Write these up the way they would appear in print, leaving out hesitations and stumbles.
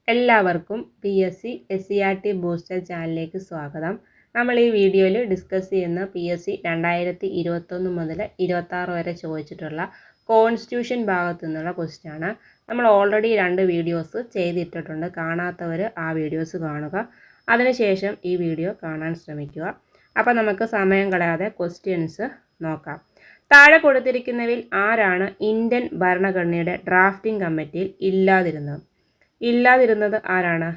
എല്ലാവർക്കും PSC SCRT booster ചാനലിലേക്ക് സ്വാഗതം. നമ്മൾ ഈ വീഡിയോയിൽ ഡിസ്കസ് ചെയ്യുന്ന PSC 2021 മുതൽ 26 വരെ ചോദിച്ചിട്ടുള്ള കോൺസ്റ്റിറ്റ്യൂഷൻ ഭാഗത്തു നിന്നുള്ള ക്വസ്റ്റ്യൻ ആണ്. നമ്മൾ ഓൾറെഡി 2 വീഡിയോസ് ചെയ്തിട്ടിട്ടുണ്ട്. കാണാത്തവർ ആ വീഡിയോസ് കാണുക. അതിനുശേഷം ഈ വീഡിയോ കാണാൻ ശ്രമിക്കുക. അപ്പോൾ നമുക്ക് സമയം കളയാതെ ക്വസ്റ്റ്യൻസ് നോക്കാം. താഴെ കൊടുത്തിരിക്കുന്നവയിൽ ആരാണ് ഇന്ത്യൻ ഭരണഘടനയുടെ ഡ്രാഫ്റ്റിംഗ് കമ്മിറ്റിയിൽ ഇല്ലാതിരുന്നത് ആരാണ്?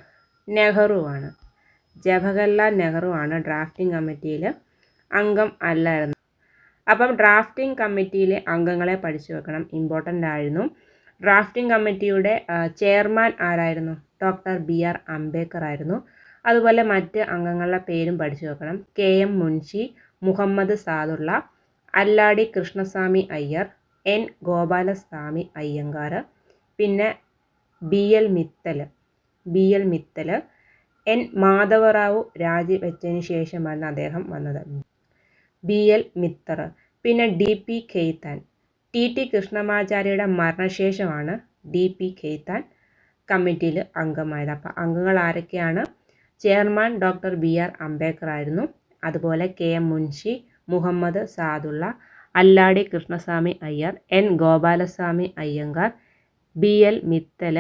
നെഹ്റുവാണ്. ജവഹർലാൽ നെഹ്റുവാണ് ഡ്രാഫ്റ്റിംഗ് കമ്മിറ്റിയിൽ അംഗം അല്ലായിരുന്നത്. അപ്പം ഡ്രാഫ്റ്റിംഗ് കമ്മിറ്റിയിലെ അംഗങ്ങളെ പഠിച്ചു വെക്കണം, ഇമ്പോർട്ടൻ്റ് ആയിരുന്നു. ഡ്രാഫ്റ്റിംഗ് കമ്മിറ്റിയുടെ ചെയർമാൻ ആരായിരുന്നു? ഡോക്ടർ BR അംബേദ്കർ ആയിരുന്നു. അതുപോലെ മറ്റ് അംഗങ്ങളുടെ പേരും പഠിച്ചു വെക്കണം. KM മുൻഷി, മുഹമ്മദ് സാദുള്ള, അല്ലാടി കൃഷ്ണസ്വാമി അയ്യർ, N ഗോപാലസ്വാമി അയ്യങ്കാർ, പിന്നെ BL മിത്തൽ, N മാധവറാവു രാജിവെച്ചതിന് ശേഷമാണ് അദ്ദേഹം വന്നത്. BL മിത്തർ. പിന്നെ DP Khaitan. TT കൃഷ്ണമാചാര്യയുടെ മരണശേഷമാണ് DP Khaitan കമ്മിറ്റിയിൽ അംഗമായത്. അപ്പോൾ അംഗങ്ങൾ ആരൊക്കെയാണ്? ചെയർമാൻ ഡോക്ടർ BR അംബേദ്കർ ആയിരുന്നു. അതുപോലെ KM Munshi, Muhammad Saadulla, Alladi Krishnaswamy Iyer, N Gopalaswamy Iyengar, BL Mittal,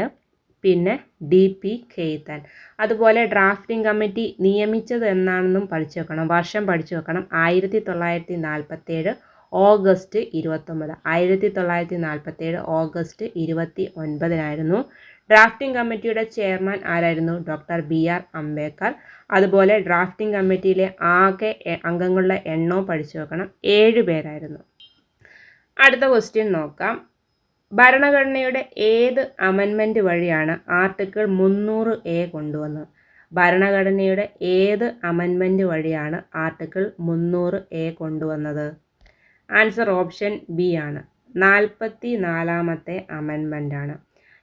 പിന്നെ DP ഖെയ്ത്താൻ. അതുപോലെ ഡ്രാഫ്റ്റിംഗ് കമ്മിറ്റി നിയമിച്ചത് എന്നാണെന്നും പഠിച്ചു വെക്കണം. വർഷം പഠിച്ചു വെക്കണം. 1947 ഓഗസ്റ്റ് 29. 1947 ഓഗസ്റ്റ് 29 ഡ്രാഫ്റ്റിംഗ് കമ്മിറ്റിയുടെ ചെയർമാൻ ആരായിരുന്നു? Doctor BR Ambedkar. അതുപോലെ ഡ്രാഫ്റ്റിംഗ് കമ്മിറ്റിയിലെ ആകെ അംഗങ്ങളുടെ എണ്ണവും പഠിച്ചു വെക്കണം. 7 പേരായിരുന്നു. അടുത്ത ക്വസ്റ്റ്യൻ നോക്കാം. ഭരണഘടനയുടെ ഏത് അമെൻമെൻറ്റ് വഴിയാണ് ആർട്ടിക്കിൾ 300A കൊണ്ടുവന്നത്? ഭരണഘടനയുടെ ഏത് അമെൻമെൻറ്റ് വഴിയാണ് ആർട്ടിക്കിൾ 300A കൊണ്ടുവന്നത്? ആൻസർ ഓപ്ഷൻ B ആണ്. 44ാമത്തെ അമെൻമെൻ്റാണ്.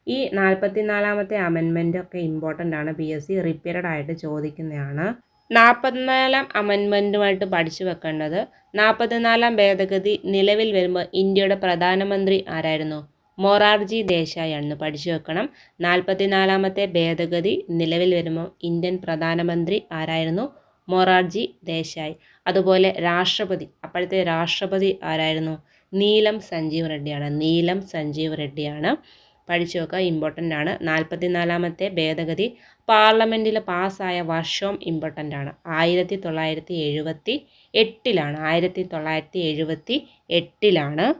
ഈ 44ാമത്തെ അമെൻമെൻ്റ് ഒക്കെ ഇമ്പോർട്ടൻ്റ് ആണ്. PSC റിപ്പീറ്റഡ് ആയിട്ട് ചോദിക്കുന്നതാണ്. 44ാം അമെൻമെൻറ്റുമായിട്ട് പഠിച്ചു വെക്കേണ്ടത്, 44ാം ഭേദഗതി നിലവിൽ വരുമ്പോൾ ഇന്ത്യയുടെ പ്രധാനമന്ത്രി ആരായിരുന്നു? മൊറാർജി ദേശായി ആണെന്ന് പഠിച്ചു വെക്കണം. 44ാമത്തെ ഭേദഗതി നിലവിൽ വരുമ്പോൾ ഇന്ത്യൻ പ്രധാനമന്ത്രി ആരായിരുന്നു? മൊറാർജി ദേശായി. അതുപോലെ രാഷ്ട്രപതി, അപ്പോഴത്തെ രാഷ്ട്രപതി ആരായിരുന്നു? നീലം സഞ്ജീവ് റെഡ്ഡിയാണ്. പഠിച്ചു വെക്കുക, ഇമ്പോർട്ടൻ്റ് ആണ്. 44ാമത്തെ ഭേദഗതി പാർലമെൻറ്റിൽ പാസ്സായ വർഷവും ഇമ്പോർട്ടൻ്റ് ആണ്. 1978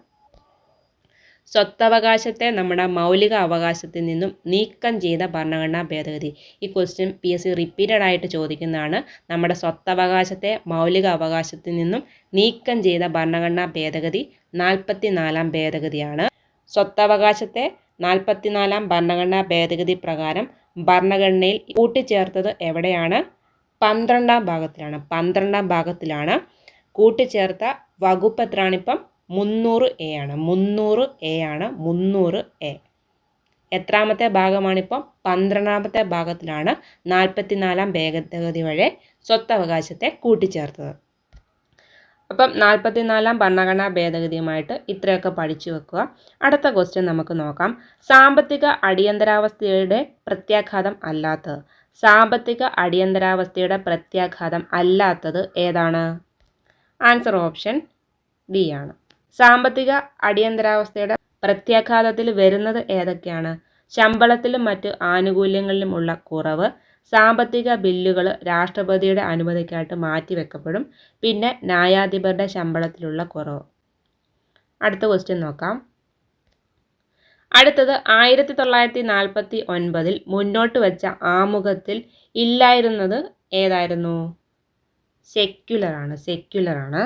സ്വത്തവകാശത്തെ നമ്മുടെ മൗലിക അവകാശത്തിൽ നിന്നും നീക്കം ചെയ്ത ഭരണഘടനാ ഭേദഗതി. ഈ ക്വസ്റ്റ്യൻ PSC റിപ്പീറ്റഡ് ആയിട്ട് ചോദിക്കുന്നതാണ്. നമ്മുടെ സ്വത്തവകാശത്തെ മൗലിക അവകാശത്തിൽ നിന്നും നീക്കം ചെയ്ത ഭരണഘടനാ ഭേദഗതി 44ാം ഭേദഗതിയാണ്. സ്വത്തവകാശത്തെ 44ാം ഭരണഘടനാ ഭേദഗതി പ്രകാരം ഭരണഘടനയിൽ കൂട്ടിച്ചേർത്തത് എവിടെയാണ്? 12ാം ഭാഗത്തിലാണ്. 12ാം ഭാഗത്തിലാണ് കൂട്ടിച്ചേർത്ത വകുപ്പ് എത്രയാണിപ്പം? 300A ആണ്. 300A. എത്രാമത്തെ ഭാഗമാണിപ്പം? 12ാമത്തെ ഭാഗത്തിലാണ് 44ാം ഭേദഗതി വഴി സ്വത്തവകാശത്തെ കൂട്ടിച്ചേർത്തത്. അപ്പം 44ാം ഭരണഘടനാ ഭേദഗതിയുമായിട്ട് ഇത്രയൊക്കെ പഠിച്ചു വെക്കുക. അടുത്ത ക്വസ്റ്റ്യൻ നമുക്ക് നോക്കാം. സാമ്പത്തിക അടിയന്തരാവസ്ഥയുടെ പ്രത്യാഘാതം അല്ലാത്തത് ഏതാണ്? ആൻസർ ഓപ്ഷൻ D ആണ്. സാമ്പത്തിക അടിയന്തരാവസ്ഥയുടെ പ്രത്യാഘാതത്തിൽ വരുന്നത് ഏതൊക്കെയാണ്? ശമ്പളത്തിലും മറ്റ് ആനുകൂല്യങ്ങളിലും ഉള്ള കുറവ്, സാമ്പത്തിക ബില്ലുകൾ രാഷ്ട്രപതിയുടെ അനുമതിക്കായിട്ട് മാറ്റിവെക്കപ്പെടും, പിന്നെ ന്യായാധിപരുടെ ശമ്പളത്തിലുള്ള കുറവ്. അടുത്ത ക്വസ്റ്റ്യൻ നോക്കാം. അടുത്തത് 1949 മുന്നോട്ട് വെച്ച ആമുഖത്തിൽ ഇല്ലായിരുന്നത് ഏതായിരുന്നു? സെക്യുലറാണ്.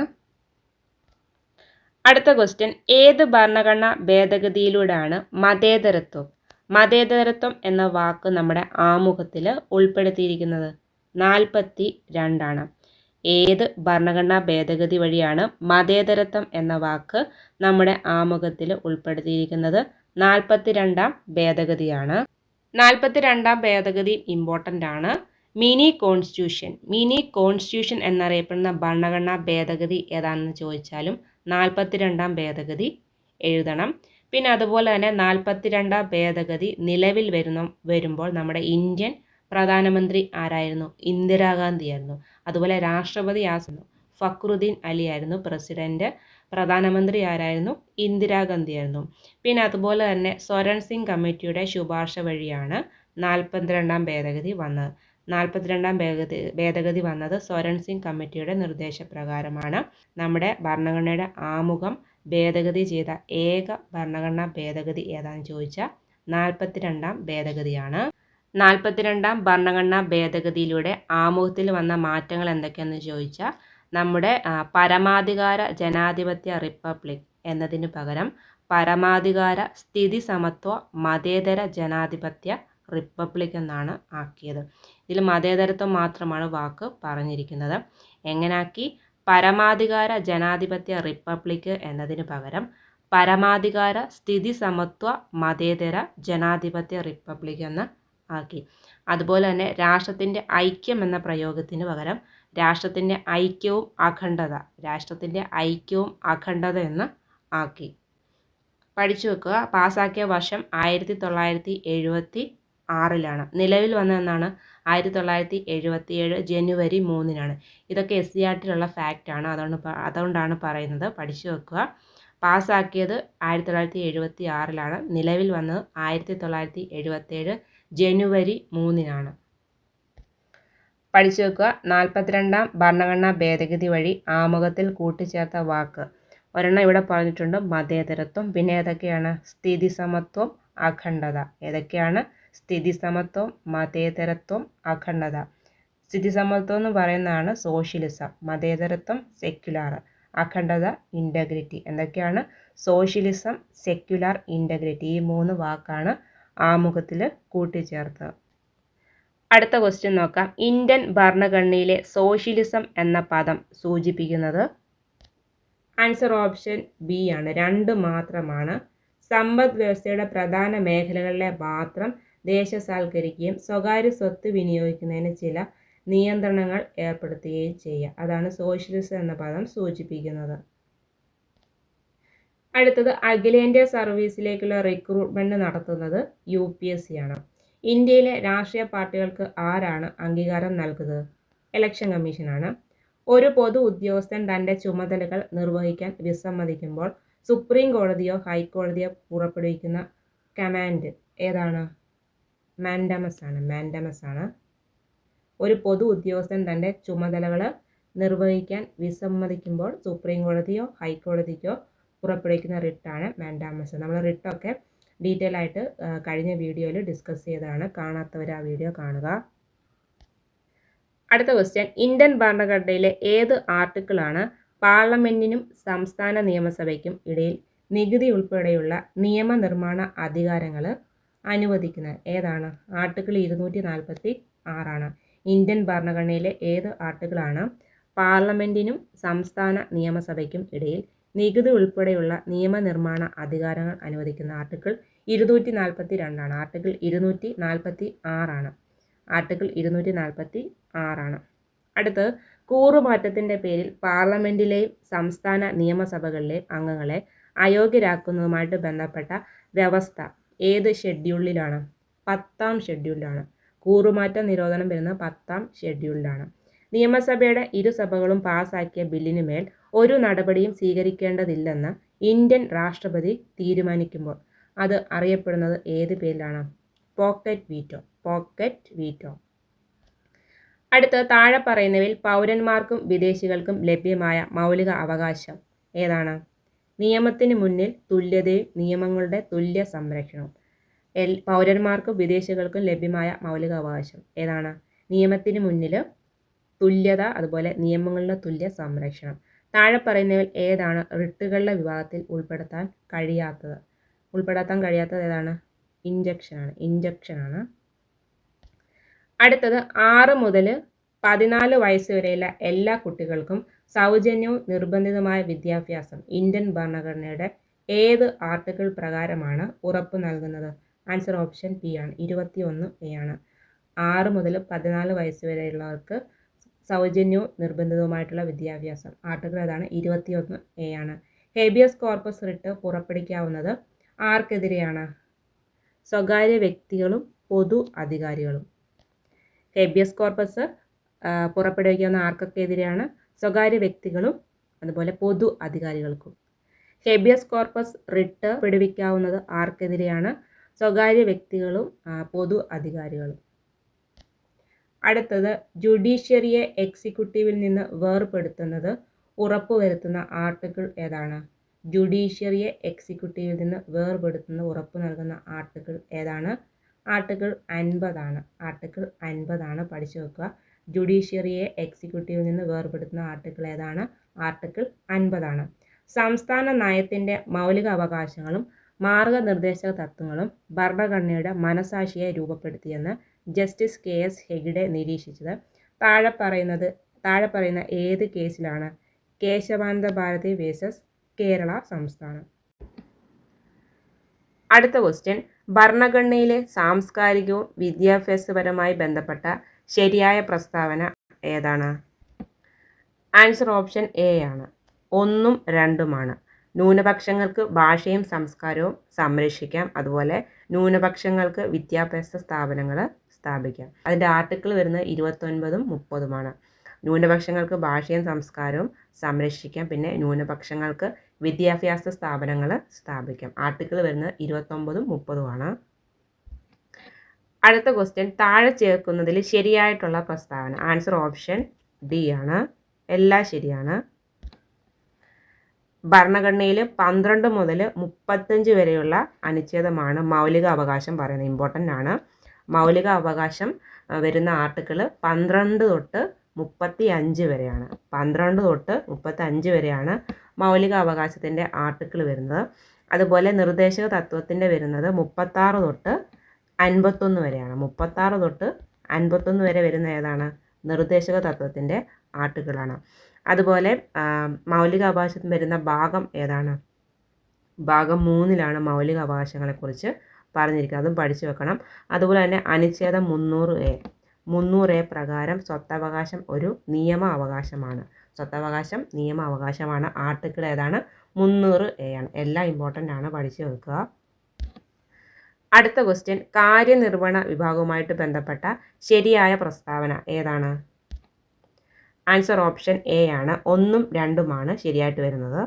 അടുത്ത ക്വസ്റ്റ്യൻ, ഏത് ഭരണഘടനാ ഭേദഗതിയിലൂടെയാണ് മതേതരത്വം എന്ന വാക്ക് നമ്മുടെ ആമുഖത്തിൽ ഉൾപ്പെടുത്തിയിരിക്കുന്നത്? 42 ഏത് ഭരണഘടനാ ഭേദഗതി വഴിയാണ് മതേതരത്വം എന്ന വാക്ക് നമ്മുടെ ആമുഖത്തിൽ ഉൾപ്പെടുത്തിയിരിക്കുന്നത്? 42ാം ഭേദഗതിയാണ്. 42ാം ഭേദഗതി ഇമ്പോർട്ടൻ്റ് ആണ്. മിനി കോൺസ്റ്റിറ്റ്യൂഷൻ എന്നറിയപ്പെടുന്ന ഭരണഘടനാ ഭേദഗതി ഏതാണെന്ന് ചോദിച്ചാലും 42ാം ഭേദഗതി എഴുതണം. പിന്നെ അതുപോലെ തന്നെ 42ാം ഭേദഗതി നിലവിൽ വരുമ്പോൾ നമ്മുടെ ഇന്ത്യൻ പ്രധാനമന്ത്രി ആരായിരുന്നു? ഇന്ദിരാഗാന്ധിയായിരുന്നു. അതുപോലെ രാഷ്ട്രപതി ഫക്രുദ്ദീൻ അലി ആയിരുന്നു പ്രസിഡന്റ്. പ്രധാനമന്ത്രി ആരായിരുന്നു? ഇന്ദിരാഗാന്ധിയായിരുന്നു. പിന്നെ അതുപോലെ തന്നെ സ്വരൺ സിംഗ് കമ്മിറ്റിയുടെ ശുപാർശ വഴിയാണ് 42ാം ഭേദഗതി വന്നത്. 42ാം ഭേദഗതി വന്നത് സ്വരൺ സിംഗ് കമ്മിറ്റിയുടെ നിർദ്ദേശപ്രകാരമാണ്. നമ്മുടെ ഭരണഘടനയുടെ ആമുഖം ഭേദഗതി ചെയ്ത ഏക ഭരണഘടനാ ഭേദഗതി ഏതാണെന്ന് ചോദിച്ചാൽ 42ാം ഭേദഗതിയാണ്. 42ാം ഭരണഘടനാ ഭേദഗതിയിലൂടെ ആമുഖത്തിൽ വന്ന മാറ്റങ്ങൾ എന്തൊക്കെയാണെന്ന് ചോദിച്ചാൽ നമ്മുടെ പരമാധികാര ജനാധിപത്യ റിപ്പബ്ലിക് എന്നതിന് പകരം പരമാധികാര സ്ഥിതി സമത്വ മതേതര ജനാധിപത്യ റിപ്പബ്ലിക് എന്നാണ് ആക്കിയത്. ഇതിൽ മതേതരത്വം മാത്രമാണ് വാക്ക് പറഞ്ഞിരിക്കുന്നത്. എങ്ങനാക്കി? പരമാധികാര ജനാധിപത്യ റിപ്പബ്ലിക് എന്നതിന് പകരം പരമാധികാര സ്ഥിതി സമത്വ മതേതര ജനാധിപത്യ റിപ്പബ്ലിക് എന്ന് ആക്കി. അതുപോലെ തന്നെ രാഷ്ട്രത്തിൻ്റെ ഐക്യം എന്ന പ്രയോഗത്തിന് പകരം രാഷ്ട്രത്തിൻ്റെ ഐക്യവും അഖണ്ഡത എന്ന് ആക്കി. പഠിച്ചു വെക്കുക. പാസ്സാക്കിയ വർഷം 1976 നിലവിൽ വന്നതെന്നാണ് 1977 ജനുവരി 3 ഇതൊക്കെ SCERT ഫാക്റ്റാണ്. അതുകൊണ്ടാണ് പറയുന്നത്. പഠിച്ചു വെക്കുക. പാസ്സാക്കിയത് 1976 നിലവിൽ വന്നത് 1977 ജനുവരി 3 പഠിച്ചു വെക്കുക. 42ാം ഭരണഘടനാ ഭേദഗതി വഴി ആമുഖത്തിൽ കൂട്ടിച്ചേർത്ത വാക്ക് ഒരെണ്ണം ഇവിടെ പറഞ്ഞിട്ടുണ്ട്, മതേതരത്വം. പിന്നെ ഏതൊക്കെയാണ്? സ്ഥിതി സമത്വം, അഖണ്ഡത. ഏതൊക്കെയാണ്? സ്ഥിതി സമത്വം, മതേതരത്വം, അഖണ്ഡത. സ്ഥിതി സമത്വം എന്ന് പറയുന്നതാണ് സോഷ്യലിസം. മതേതരത്വം സെക്യുലർ, അഖണ്ഡത ഇൻ്റഗ്രിറ്റി. എന്തൊക്കെയാണ്? Socialism, secular, integrity. ഈ 3 വാക്കാണ് ആമുഖത്തിൽ കൂട്ടിച്ചേർത്തത്. അടുത്ത ക്വസ്റ്റ്യൻ നോക്കാം. ഇന്ത്യൻ ഭരണഘടനയിലെ സോഷ്യലിസം എന്ന പദം സൂചിപ്പിക്കുന്നത്? ആൻസർ ഓപ്ഷൻ ബി ആണ്, 2 മാത്രമാണ്. സമ്പദ് വ്യവസ്ഥയുടെ പ്രധാന മേഖലകളിലെ മാത്രം ദേശസാൽക്കരിക്കുകയും സ്വകാര്യ സ്വത്ത് വിനിയോഗിക്കുന്നതിന് ചില നിയന്ത്രണങ്ങൾ ഏർപ്പെടുത്തുകയും ചെയ്യുക. അതാണ് സോഷ്യലിസം എന്ന പദം സൂചിപ്പിക്കുന്നത്. അടുത്തത് അഖിലേന്ത്യാ സർവീസിലേക്കുള്ള റിക്രൂട്ട്മെന്റ് നടത്തുന്നത് UPSC ആണ്. ഇന്ത്യയിലെ രാഷ്ട്രീയ പാർട്ടികൾക്ക് ആരാണ് അംഗീകാരം നൽകുന്നത്? ഇലക്ഷൻ കമ്മീഷനാണ്. ഒരു പൊതു ഉദ്യോഗസ്ഥൻ തൻ്റെ ചുമതലകൾ നിർവഹിക്കാൻ വിസമ്മതിക്കുമ്പോൾ സുപ്രീം കോടതിയോ ഹൈക്കോടതിയോ പുറപ്പെടുവിക്കുന്ന കമാൻഡ് ഏതാണ്? മാൻഡമസ് ആണ്. ഒരു പൊതു ഉദ്യോഗസ്ഥൻ തൻ്റെ ചുമതലകൾ നിർവഹിക്കാൻ വിസമ്മതിക്കുമ്പോൾ സുപ്രീം കോടതിയോ ഹൈക്കോടതിക്കോ പുറപ്പെടുവിക്കുന്ന റിട്ടാണ് മാൻഡാമസ്. നമ്മൾ റിട്ടൊക്കെ ഡീറ്റെയിൽ ആയിട്ട് കഴിഞ്ഞ വീഡിയോയിൽ ഡിസ്കസ് ചെയ്തതാണ്. കാണാത്തവർ ആ വീഡിയോ കാണുക. അടുത്ത ക്വസ്റ്റ്യൻ, ഇന്ത്യൻ ഭരണഘടനയിലെ ഏത് ആർട്ടിക്കിളാണ് പാർലമെന്റിനും സംസ്ഥാന നിയമസഭയ്ക്കും ഇടയിൽ നികുതി ഉൾപ്പെടെയുള്ള നിയമനിർമ്മാണ അധികാരങ്ങൾ അനുവദിക്കുന്നത്? ഏതാണ്? ആർട്ടിക്കിൾ 246 ഇന്ത്യൻ ഭരണഘടനയിലെ ഏത് ആർട്ടിക്കിളാണ് പാർലമെന്റിനും സംസ്ഥാന നിയമസഭയ്ക്കും ഇടയിൽ നികുതി ഉൾപ്പെടെയുള്ള നിയമനിർമ്മാണ അധികാരങ്ങൾ അനുവദിക്കുന്ന? Article 242 article 246 article 246. അടുത്ത്, കൂറുമാറ്റത്തിൻ്റെ പേരിൽ പാർലമെന്റിലെയും സംസ്ഥാന നിയമസഭകളിലെയും അംഗങ്ങളെ അയോഗ്യരാക്കുന്നതുമായിട്ട് ബന്ധപ്പെട്ട വ്യവസ്ഥ ഏത് ഷെഡ്യൂളിലാണ്? 10ാം ഷെഡ്യൂളിലാണ്. കൂറുമാറ്റ നിരോധനം വരുന്നത് 10ാം ഷെഡ്യൂളിലാണ്. നിയമസഭയുടെ ഇരുസഭകളും പാസാക്കിയ ബില്ലിന് മേൽ ഒരു നടപടിയും സ്വീകരിക്കേണ്ടതില്ലെന്ന് ഇന്ത്യൻ രാഷ്ട്രപതി തീരുമാനിക്കുമ്പോൾ അത് അറിയപ്പെടുന്നത് ഏത് പേരിലാണ്? Pocket veto. അടുത്ത്, താഴെ പറയുന്നവയിൽ പൗരന്മാർക്കും വിദേശികൾക്കും ലഭ്യമായ മൗലിക അവകാശം ഏതാണ്? നിയമത്തിന് മുന്നിൽ തുല്യതയും നിയമങ്ങളുടെ തുല്യ സംരക്ഷണവും. പൗരന്മാർക്കും വിദേശികൾക്കും ലഭ്യമായ മൗലിക അവകാശം ഏതാണ്? നിയമത്തിന് മുന്നിൽ തുല്യത, അതുപോലെ നിയമങ്ങളുടെ തുല്യ സംരക്ഷണം. താഴെ പറയുന്നവയിൽ ഏതാണ് റിട്ടുകളുടെ വിഭാഗത്തിൽ ഉൾപ്പെടുത്താൻ കഴിയാത്തത് ഏതാണ്? ഇൻജക്ഷനാണ്. അടുത്തത്, 6 മുതൽ 14 വയസ്സ് വരെയുള്ള എല്ലാ കുട്ടികൾക്കും സൗജന്യവും നിർബന്ധിതമായ വിദ്യാഭ്യാസം ഇന്ത്യൻ ഭരണഘടനയുടെ ഏത് ആർട്ടിക്കിൾ പ്രകാരമാണ് ഉറപ്പു നൽകുന്നത്? ആൻസർ ഓപ്ഷൻ പി ആണ്, 21A ആണ്. 6 മുതൽ 14 വയസ്സ് വരെയുള്ളവർക്ക് സൗജന്യവും നിർബന്ധിതവുമായിട്ടുള്ള വിദ്യാഭ്യാസം ആർട്ടിക്കിൾ ഏതാണ്? 21A ആണ്. ഹേബിയസ് കോർപ്പസ് റിട്ട് പുറപ്പെടുവിക്കാവുന്നത് ആർക്കെതിരെയാണ്? സ്വകാര്യ വ്യക്തികളും പൊതു അധികാരികളും. ഹേബിയസ് കോർപ്പസ് പുറപ്പെടുവിക്കാവുന്ന ആർക്കൊക്കെ എതിരെയാണ്? സ്വകാര്യ വ്യക്തികളും അതുപോലെ പൊതു അധികാരികൾക്കും. ഹേബിയസ് കോർപ്പസ് റിട്ട് പിടിവിക്കാവുന്നത് ആർക്കെതിരെയാണ്? സ്വകാര്യ വ്യക്തികളും പൊതു അധികാരികളും. അടുത്തത് ജുഡീഷ്യറിയെ എക്സിക്യൂട്ടീവിൽ നിന്ന് വേർപെടുത്തുന്നത് ഉറപ്പുവരുത്തുന്ന ആർട്ടിക്കിൾ ഏതാണ്? ജുഡീഷ്യറിയെ എക്സിക്യൂട്ടീവിൽ നിന്ന് വേർപെടുത്തുന്ന ഉറപ്പ് നൽകുന്ന ആർട്ടിക്കിൾ ഏതാണ്? ആർട്ടിക്കിൾ 50 ആണ്. ആർട്ടിക്കിൾ 50 ആണ്, പഠിച്ചു വെക്കുക. ജുഡീഷ്യറിയെ എക്സിക്യൂട്ടീവിൽ നിന്ന് വേർപെടുത്തുന്ന ആർട്ടിക്കിൾ ഏതാണ്? ആർട്ടിക്കിൾ 50 ആണ്. സംസ്ഥാന നയത്തിൻ്റെ മൗലിക അവകാശങ്ങളും മാർഗനിർദ്ദേശക തത്വങ്ങളും ഭരണഘടനയുടെ മനസാക്ഷിയെ രൂപപ്പെടുത്തിയെന്ന് ജസ്റ്റിസ് KS ഹെഗ്ഡെ നിരീക്ഷിച്ചത് താഴെ പറയുന്ന ഏത് കേസിലാണ്? കേശവാനന്ദ ഭാരതി വേഴ്സസ് കേരള സംസ്ഥാനം. അടുത്ത ക്വസ്റ്റ്യൻ, ഭരണഘടനയിലെ സാംസ്കാരികവും വിദ്യാഭ്യാസപരമായി ബന്ധപ്പെട്ട ശരിയായ പ്രസ്താവന ഏതാണ്? ആൻസർ ഓപ്ഷൻ എ ആണ്. 1ഉം 2ഉമാണ്. ന്യൂനപക്ഷങ്ങൾക്ക് ഭാഷയും സംസ്കാരവും സംരക്ഷിക്കാം, അതുപോലെ ന്യൂനപക്ഷങ്ങൾക്ക് വിദ്യാഭ്യാസ സ്ഥാപനങ്ങൾ സ്ഥാപിക്കാം. അതിൻ്റെ ആർട്ടിക്കിൾ വരുന്നത് 29ഉം 30ഉമാണ്. ന്യൂനപക്ഷങ്ങൾക്ക് ഭാഷയും സംസ്കാരവും സംരക്ഷിക്കാം, പിന്നെ ന്യൂനപക്ഷങ്ങൾക്ക് വിദ്യാഭ്യാസ സ്ഥാപനങ്ങൾ സ്ഥാപിക്കാം. ആർട്ടിക്കിൾ വരുന്നത് 29ഉം 30ഉമാണ്. അടുത്ത ക്വസ്റ്റ്യൻ, താഴെ ചേർക്കുന്നതിൽ ശരിയായിട്ടുള്ള പ്രസ്താവന. ആൻസർ ഓപ്ഷൻ ഡി ആണ്. എല്ലാം ശരിയാണ്. ഭരണഘടനയിൽ 12 മുതൽ 35 വരെയുള്ള അനുച്ഛേദമാണ് മൗലിക അവകാശം പറയുന്നത്. ഇമ്പോർട്ടൻ്റ് ആണ്. മൗലിക അവകാശം വരുന്ന ആർട്ടിക്കിൾ 12 തൊട്ട് 35 വരെയാണ്. 12 തൊട്ട് 35 വരെയാണ് മൗലിക അവകാശത്തിൻ്റെ ആർട്ടിക്കിൾ വരുന്നത്. അതുപോലെ നിർദ്ദേശക തത്വത്തിൻ്റെ വരുന്നത് 36 തൊട്ട് 51 വരെയാണ്. 36 തൊട്ട് 51 വരെ വരുന്ന ഏതാണ്? നിർദ്ദേശക തത്വത്തിൻ്റെ ആർട്ടിക്കിളാണ്. അതുപോലെ മൗലിക അവകാശത്തിന് വരുന്ന ഭാഗം ഏതാണ്? ഭാഗം 3ലാണ് മൗലിക അവകാശങ്ങളെക്കുറിച്ച് പറഞ്ഞിരിക്കുന്നത്. അതും പഠിച്ചു വെക്കണം. അതുപോലെ തന്നെ അനുച്ഛേദം 300A പ്രകാരം സ്വത്തവകാശം ഒരു നിയമ അവകാശമാണ്. സ്വത്തവകാശം നിയമ അവകാശമാണ്. ആർട്ടിക്കിൾ ഏതാണ്? 300A ആണ്. എല്ലാം ഇമ്പോർട്ടൻ്റ് ആണ്, പഠിച്ചു വെക്കുക. അടുത്ത ക്വസ്റ്റ്യൻ, കാര്യനിർവഹണ വിഭാഗവുമായിട്ട് ബന്ധപ്പെട്ട ശരിയായ പ്രസ്താവന ഏതാണ്? ആൻസർ ഓപ്ഷൻ എ ആണ്. 1ഉം 2ഉമാണ് ശരിയായിട്ട് വരുന്നത്.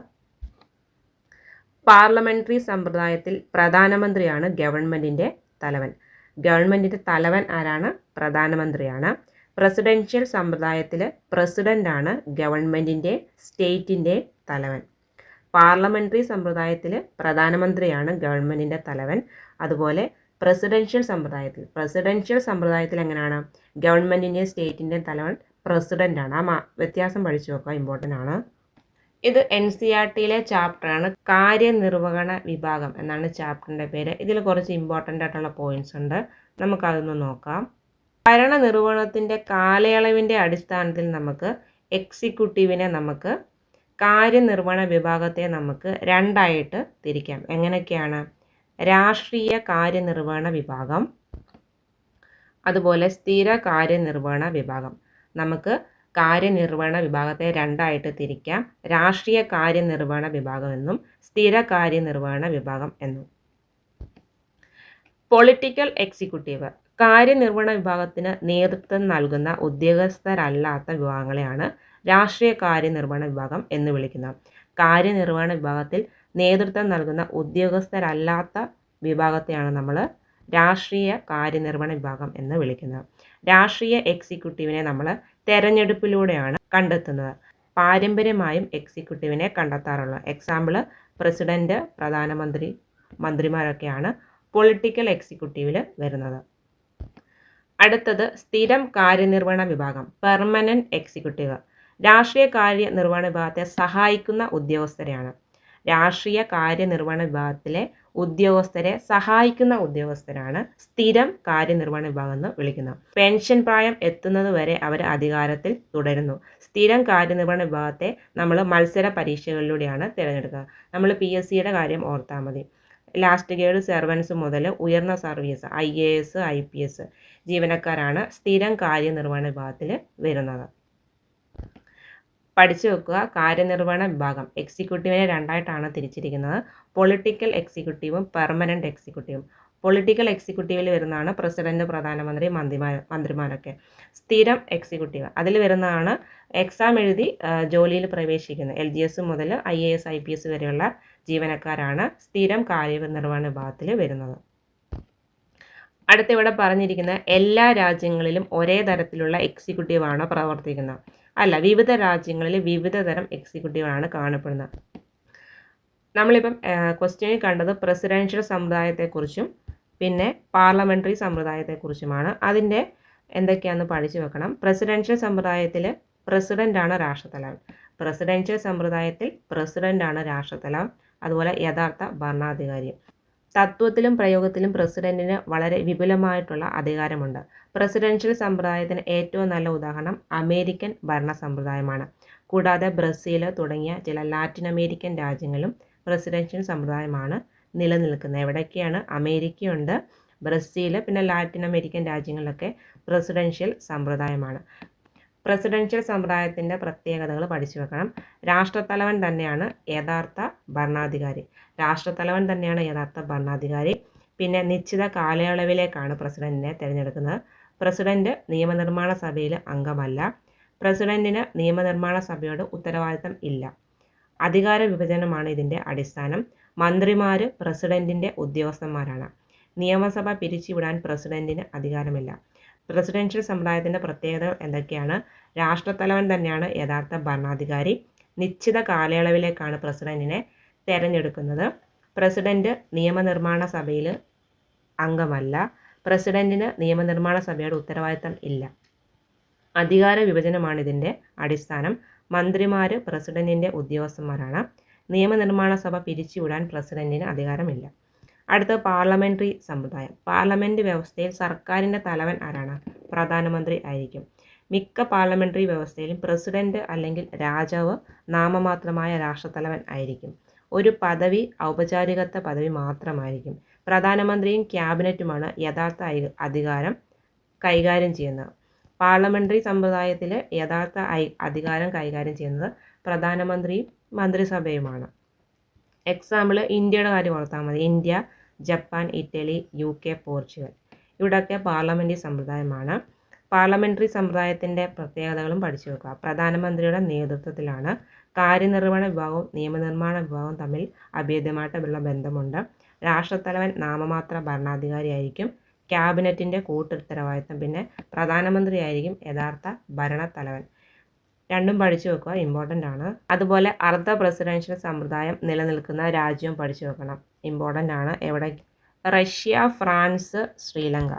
പാർലമെൻ്ററി സമ്പ്രദായത്തിൽ പ്രധാനമന്ത്രിയാണ് ഗവൺമെൻറ്റിൻ്റെ തലവൻ. ഗവൺമെൻറ്റിൻ്റെ തലവൻ ആരാണ്? പ്രധാനമന്ത്രിയാണ്. പ്രസിഡൻഷ്യൽ സമ്പ്രദായത്തിൽ പ്രസിഡൻ്റാണ് ഗവൺമെൻറ്റിൻ്റെ സ്റ്റേറ്റിൻ്റെ തലവൻ. പാർലമെൻ്ററി സമ്പ്രദായത്തിൽ പ്രധാനമന്ത്രിയാണ് ഗവൺമെൻറ്റിൻ്റെ തലവൻ. അതുപോലെ പ്രസിഡൻഷ്യൽ സമ്പ്രദായത്തിൽ എങ്ങനെയാണ്? ഗവൺമെൻറ്റിൻ്റെ സ്റ്റേറ്റിൻ്റെ തലവൻ പ്രസിഡൻ്റാണ്. ആ വ്യത്യാസം പഠിച്ചു നോക്കുക, ഇമ്പോർട്ടൻ്റ് ആണ്. ഇത് NCERTയിലെ ചാപ്റ്ററാണ്. കാര്യനിർവഹണ വിഭാഗം എന്നാണ് ചാപ്റ്ററിൻ്റെ പേര്. ഇതിൽ കുറച്ച് ഇമ്പോർട്ടൻ്റ് ആയിട്ടുള്ള പോയിൻറ്റ്സ് ഉണ്ട്, നമുക്കതൊന്ന് നോക്കാം. ഭരണനിർവഹണത്തിൻ്റെ കാലയളവിൻ്റെ അടിസ്ഥാനത്തിൽ നമുക്ക് എക്സിക്യൂട്ടീവിനെ നമുക്ക് കാര്യനിർവഹണ വിഭാഗത്തെ നമുക്ക് രണ്ടായിട്ട് തിരിക്കാം. എങ്ങനെയൊക്കെയാണ്? രാഷ്ട്രീയ കാര്യനിർവഹണ വിഭാഗം, അതുപോലെ സ്ഥിര കാര്യനിർവഹണ വിഭാഗം. നമുക്ക് കാര്യനിർവഹണ വിഭാഗത്തെ രണ്ടായിട്ട് തിരിക്കാം. രാഷ്ട്രീയ കാര്യനിർവഹണ വിഭാഗം എന്നും സ്ഥിര കാര്യനിർവഹണ വിഭാഗം എന്നും. പൊളിറ്റിക്കൽ എക്സിക്യൂട്ടീവ് കാര്യനിർവഹണ വിഭാഗത്തിന് നേതൃത്വം നൽകുന്ന ഉദ്യോഗസ്ഥരല്ലാത്ത വിഭാഗങ്ങളെയാണ് രാഷ്ട്രീയ കാര്യനിർവഹണ വിഭാഗം എന്ന് വിളിക്കുന്നത്. കാര്യനിർവഹണ വിഭാഗത്തിൽ നേതൃത്വം നൽകുന്ന ഉദ്യോഗസ്ഥരല്ലാത്ത വിഭാഗത്തെയാണ് നമ്മൾ രാഷ്ട്രീയ കാര്യനിർവഹണ വിഭാഗം എന്ന് വിളിക്കുന്നത്. രാഷ്ട്രീയ എക്സിക്യൂട്ടീവിനെ നമ്മൾ തെരഞ്ഞെടുപ്പിലൂടെയാണ് കണ്ടെത്തുന്നത്. പാരമ്പര്യമായും എക്സിക്യൂട്ടീവിനെ കണ്ടെത്താറുള്ളത്. എക്സാമ്പിൾ പ്രസിഡന്റ്, പ്രധാനമന്ത്രി, മന്ത്രിമാരൊക്കെയാണ് പൊളിറ്റിക്കൽ എക്സിക്യൂട്ടീവിൽ വരുന്നത്. അടുത്തത് സ്ഥിരം കാര്യനിർവഹണ വിഭാഗം, പെർമനൻറ്റ് എക്സിക്യൂട്ടീവ്. രാഷ്ട്രീയ കാര്യനിർവഹണ വിഭാഗത്തെ സഹായിക്കുന്ന ഉദ്യോഗസ്ഥരെയാണ്. രാഷ്ട്രീയ കാര്യനിർവഹണ വിഭാഗത്തിലെ ഉദ്യോഗസ്ഥരെ സഹായിക്കുന്ന ഉദ്യോഗസ്ഥരാണ് സ്ഥിരം കാര്യനിർവഹണ വിഭാഗം എന്ന് വിളിക്കുന്നത്. പെൻഷൻ പ്രായം എത്തുന്നത് വരെ അവർ അധികാരത്തിൽ തുടരുന്നു. സ്ഥിരം കാര്യനിർവഹണ വിഭാഗത്തെ നമ്മൾ മത്സര പരീക്ഷകളിലൂടെയാണ് തിരഞ്ഞെടുക്കുക. നമ്മൾ PSCയുടെ കാര്യം ഓർത്താൽ മതി. ലാസ്റ്റ് ഗ്രേഡ് സെർവൻസ് മുതൽ ഉയർന്ന സർവീസ് IAS IPS ജീവനക്കാരാണ് സ്ഥിരം കാര്യനിർവഹണ വിഭാഗത്തിൽ വരുന്നത്. പഠിച്ചു വെക്കുക. കാര്യനിർവഹണ വിഭാഗം എക്സിക്യൂട്ടീവിനെ രണ്ടായിട്ടാണ് തിരിച്ചിരിക്കുന്നത്. പൊളിറ്റിക്കൽ എക്സിക്യൂട്ടീവും പെർമനൻറ്റ് എക്സിക്യൂട്ടീവും. പൊളിറ്റിക്കൽ എക്സിക്യൂട്ടീവിൽ വരുന്നതാണ് പ്രസിഡന്റ്, പ്രധാനമന്ത്രി, മന്ത്രിമാരൊക്കെ. സ്ഥിരം എക്സിക്യൂട്ടീവ് അതിൽ വരുന്നതാണ് എക്സാം എഴുതി ജോലിയിൽ പ്രവേശിക്കുന്നത്. LGS മുതൽ IAS IPS വരെയുള്ള ജീവനക്കാരാണ് സ്ഥിരം കാര്യനിർവഹണ വിഭാഗത്തിൽ വരുന്നത്. അടുത്തിവിടെ പറഞ്ഞിരിക്കുന്ന എല്ലാ രാജ്യങ്ങളിലും ഒരേ തരത്തിലുള്ള എക്സിക്യൂട്ടീവാണ് പ്രവർത്തിക്കുന്നത്. അല്ല, വിവിധ രാജ്യങ്ങളിൽ വിവിധ തരം എക്സിക്യൂട്ടീവാണ് കാണപ്പെടുന്നത്. നമ്മളിപ്പം ക്വസ്റ്റ്യനിൽ കണ്ടത് പ്രസിഡൻഷ്യൽ സമ്പ്രദായത്തെക്കുറിച്ചും പിന്നെ പാർലമെൻ്ററി സമ്പ്രദായത്തെക്കുറിച്ചുമാണ്. അതിൻ്റെ എന്തൊക്കെയാണെന്ന് പഠിച്ചു വെക്കണം. പ്രസിഡൻഷ്യൽ സമ്പ്രദായത്തിൽ പ്രസിഡൻ്റാണ് രാഷ്ട്രത്തലവൻ. പ്രസിഡൻഷ്യൽ സമ്പ്രദായത്തിൽ പ്രസിഡൻ്റാണ് രാഷ്ട്രത്തലവൻ. അതുപോലെ യഥാർത്ഥ ഭരണാധികാരി. തത്വത്തിലും പ്രയോഗത്തിലും പ്രസിഡന്റിന് വളരെ വിപുലമായിട്ടുള്ള അധികാരമുണ്ട്. പ്രസിഡൻഷ്യൽ സമ്പ്രദായത്തിന് ഏറ്റവും നല്ല ഉദാഹരണം അമേരിക്കൻ ഭരണ സമ്പ്രദായമാണ്. കൂടാതെ ബ്രസീൽ തുടങ്ങിയ ചില ലാറ്റിൻ അമേരിക്കൻ രാജ്യങ്ങളിലും പ്രസിഡൻഷ്യൽ സമ്പ്രദായമാണ് നിലനിൽക്കുന്നത്. എവിടെയൊക്കെയാണ്? അമേരിക്കയുണ്ട്, ബ്രസീൽ, പിന്നെ ലാറ്റിൻ അമേരിക്കൻ രാജ്യങ്ങളിലൊക്കെ പ്രസിഡൻഷ്യൽ സമ്പ്രദായമാണ്. പ്രസിഡൻഷ്യൽ സമ്പ്രദായത്തിൻ്റെ പ്രത്യേകതകൾ പഠിച്ചു വെക്കണം. രാഷ്ട്രത്തലവൻ തന്നെയാണ് യഥാർത്ഥ ഭരണാധികാരി. രാഷ്ട്രത്തലവൻ തന്നെയാണ് യഥാർത്ഥ ഭരണാധികാരി. പിന്നെ നിശ്ചിത കാലയളവിലേക്കാണ് പ്രസിഡന്റിനെ തിരഞ്ഞെടുക്കുന്നത്. പ്രസിഡന്റ് നിയമനിർമ്മാണ സഭയിൽ അംഗമല്ല. പ്രസിഡന്റിന് നിയമനിർമ്മാണ സഭയോട് ഉത്തരവാദിത്തം ഇല്ല. അധികാര വിഭജനമാണ് ഇതിൻ്റെ അടിസ്ഥാനം. മന്ത്രിമാർ പ്രസിഡന്റിൻ്റെ ഉദ്യോഗസ്ഥന്മാരാണ്. നിയമസഭ പിരിച്ചുവിടാൻ പ്രസിഡന്റിന് അധികാരമില്ല. പ്രസിഡൻഷ്യൽ സമ്പ്രദായത്തിൻ്റെ പ്രത്യേകതകൾ എന്തൊക്കെയാണ്? രാഷ്ട്രത്തലവൻ തന്നെയാണ് യഥാർത്ഥ ഭരണാധികാരി. നിശ്ചിത കാലയളവിലേക്കാണ് പ്രസിഡന്റിനെ തിരഞ്ഞെടുക്കുന്നത്. പ്രസിഡന്റ് നിയമനിർമ്മാണ സഭയിൽ അംഗമല്ല. പ്രസിഡന്റിന് നിയമനിർമ്മാണ സഭയുടെ ഉത്തരവാദിത്തം ഇല്ല. അധികാര വിഭജനമാണ് ഇതിൻ്റെ അടിസ്ഥാനം. മന്ത്രിമാർ പ്രസിഡന്റിൻ്റെ ഉദ്യോഗസ്ഥന്മാരാണ്. നിയമനിർമ്മാണ സഭ പിരിച്ചുവിടാൻ പ്രസിഡന്റിന് അധികാരമില്ല. അടുത്ത പാർലമെൻ്ററി സമ്പ്രദായം. പാർലമെൻറ്റ് വ്യവസ്ഥയിൽ സർക്കാരിൻ്റെ തലവൻ ആരാണ്? പ്രധാനമന്ത്രി ആയിരിക്കും. മിക്ക പാർലമെൻ്ററി വ്യവസ്ഥയിലും പ്രസിഡന്റ് അല്ലെങ്കിൽ രാജാവ് നാമമാത്രമായ രാഷ്ട്രത്തലവൻ ആയിരിക്കും. ഒരു പദവി ഔപചാരികത്വ പദവി മാത്രമായിരിക്കും. പ്രധാനമന്ത്രിയും ക്യാബിനറ്റുമാണ് യഥാർത്ഥ അധികാരം കൈകാര്യം ചെയ്യുന്നത്. പാർലമെൻ്ററി സമ്പ്രദായത്തിൽ യഥാർത്ഥ അധികാരം കൈകാര്യം ചെയ്യുന്നത് പ്രധാനമന്ത്രിയും മന്ത്രിസഭയുമാണ്. എക്സാമ്പിൾ ഇന്ത്യയുടെ കാര്യം ഓർത്താൽ മതി. India, Japan, Italy, UK, Portugal. ഇവിടെയൊക്കെ പാർലമെൻ്ററി സമ്പ്രദായമാണ്. പാർലമെൻ്ററി സമ്പ്രദായത്തിൻ്റെ പ്രത്യേകതകളും പഠിച്ചു വെക്കുക. പ്രധാനമന്ത്രിയുടെ നേതൃത്വത്തിലാണ്. കാര്യനിർവഹണ വിഭാഗവും നിയമനിർമ്മാണ വിഭാഗവും തമ്മിൽ അഭേദ്യമായിട്ടുള്ള ബന്ധമുണ്ട്. രാഷ്ട്രത്തലവൻ നാമമാത്ര ഭരണാധികാരിയായിരിക്കും. ക്യാബിനറ്റിൻ്റെ കൂട്ടുത്തരവാദിത്തം. പിന്നെ പ്രധാനമന്ത്രി ആയിരിക്കും യഥാർത്ഥ ഭരണത്തലവൻ. രണ്ടും പഠിച്ചു വെക്കുക, ഇമ്പോർട്ടൻ്റ് ആണ്. അതുപോലെ അർദ്ധ പ്രസിഡൻഷ്യൽ സമ്പ്രദായം നിലനിൽക്കുന്ന രാജ്യവും പഠിച്ചു വെക്കണം, ഇമ്പോർട്ടൻ്റ് ആണ്. എവിടെ? Russia, France, Sri Lanka.